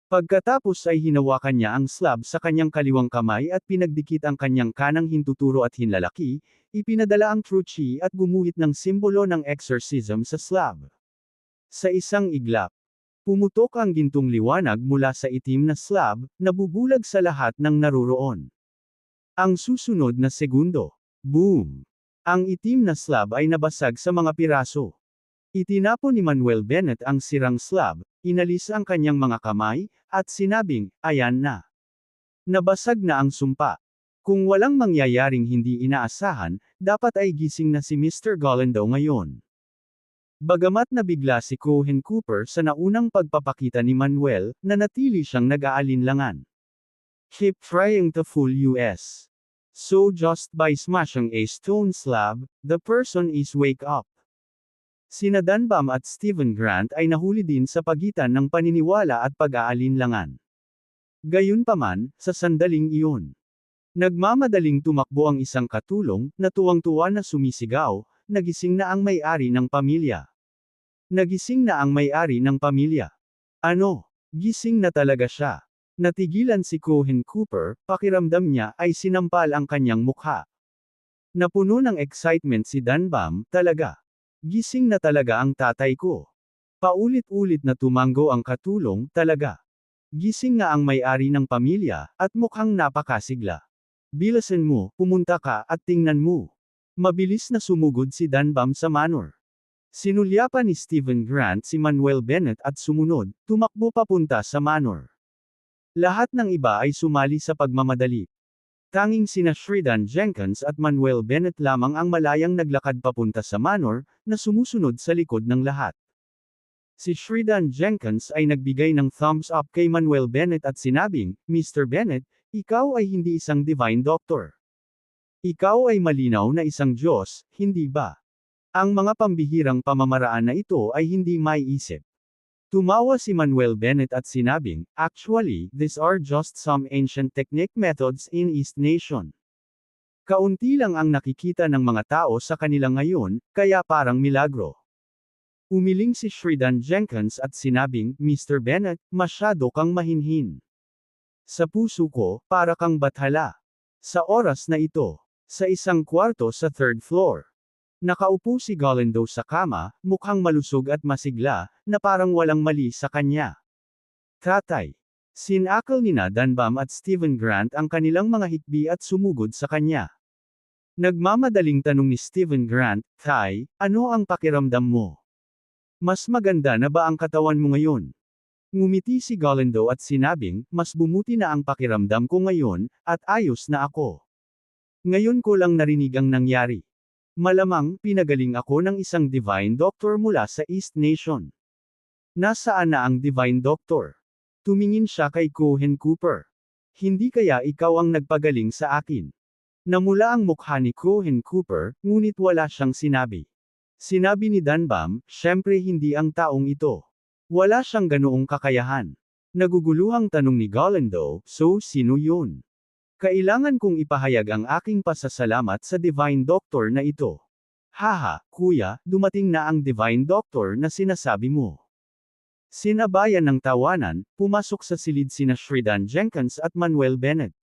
Pagkatapos ay hinawakan niya ang slab sa kanyang kaliwang kamay at pinagdikit ang kanyang kanang hintuturo at hinlalaki, ipinadala ang true chi at gumuhit ng simbolo ng exorcism sa slab. Sa isang iglap, pumutok ang gintong liwanag mula sa itim na slab, nabubulag sa lahat ng naruroon. Ang susunod na segundo, boom! Ang itim na slab ay nabasag sa mga piraso. Itinapon ni Manuel Bennett ang sirang slab, inalis ang kanyang mga kamay, at sinabing, ayan na. Nabasag na ang sumpa. Kung walang mangyayaring hindi inaasahan, dapat ay gising na si Mr. Galindo ngayon. Bagamat nabigla si Cohen Cooper sa naunang pagpapakita ni Manuel, nanatili siyang nag-aalinlangan. Keep trying to fool us. So just by smashing a stone slab, the person is wake up. Sina Danbam at Stephen Grant ay nahuli din sa pagitan ng paniniwala at pag-aalinlangan. Gayunpaman, sa sandaling iyon, nagmamadaling tumakbo ang isang katulong, na tuwang-tuwa na sumisigaw, nagising na ang may-ari ng pamilya. Nagising na ang may-ari ng pamilya. Ano? Gising na talaga siya. Natigilan si Cohen Cooper, pakiramdam niya ay sinampal ang kanyang mukha. Napuno ng excitement si Danbam, talaga. Gising na talaga ang tatay ko. Paulit-ulit na tumango ang katulong, talaga. Gising nga ang may-ari ng pamilya, at mukhang napakasigla. Bilasan mo, pumunta ka at tingnan mo. Mabilis na sumugod si Danbam sa manor. Sinulyapan ni Stephen Grant si Manuel Bennett at sumunod, tumakbo papunta sa manor. Lahat ng iba ay sumali sa pagmamadali. Tanging sina Sheridan Jenkins at Manuel Bennett lamang ang malayang naglakad papunta sa manor, na sumusunod sa likod ng lahat. Si Sheridan Jenkins ay nagbigay ng thumbs up kay Manuel Bennett at sinabing, Mr. Bennett, ikaw ay hindi isang divine doctor. Ikaw ay malinaw na isang Diyos, hindi ba? Ang mga pambihirang pamamaraan na ito ay hindi maiisip. Tumawa si Manuel Bennett at sinabing, actually, these are just some ancient technique methods in East Nation. Kaunti lang ang nakikita ng mga tao sa kanila ngayon, kaya parang milagro. Umiling si Sheridan Jenkins at sinabing, Mr. Bennett, masyado kang mahinhin. Sa puso ko, para kang bathala. Sa oras na ito, sa isang kwarto sa 3rd floor. Nakaupo si Galindo sa kama, mukhang malusog at masigla, na parang walang mali sa kanya. Tatay. Sinakal nina Danbam at Stephen Grant ang kanilang mga hikbi at sumugod sa kanya. Nagmamadaling tanong ni Stephen Grant, Tay, ano ang pakiramdam mo? Mas maganda na ba ang katawan mo ngayon? Ngumiti si Galindo at sinabing, mas bumuti na ang pakiramdam ko ngayon, at ayos na ako. Ngayon ko lang narinig ang nangyari. Malamang, pinagaling ako ng isang divine doctor mula sa East Nation. Nasaan na ang divine doctor? Tumingin siya kay Cohen Cooper. Hindi kaya ikaw ang nagpagaling sa akin? Namula ang mukha ni Cohen Cooper, ngunit wala siyang sinabi. Sinabi ni Danbam, syempre hindi ang taong ito. Wala siyang ganoong kakayahan. Naguguluhang tanong ni Galindo, so sino yun? Kailangan kong ipahayag ang aking pasasalamat sa Divine Doctor na ito. Haha, kuya, dumating na ang Divine Doctor na sinasabi mo. Sinabayan ng tawanan, pumasok sa silid sina Sheridan Jenkins at Manuel Bennett.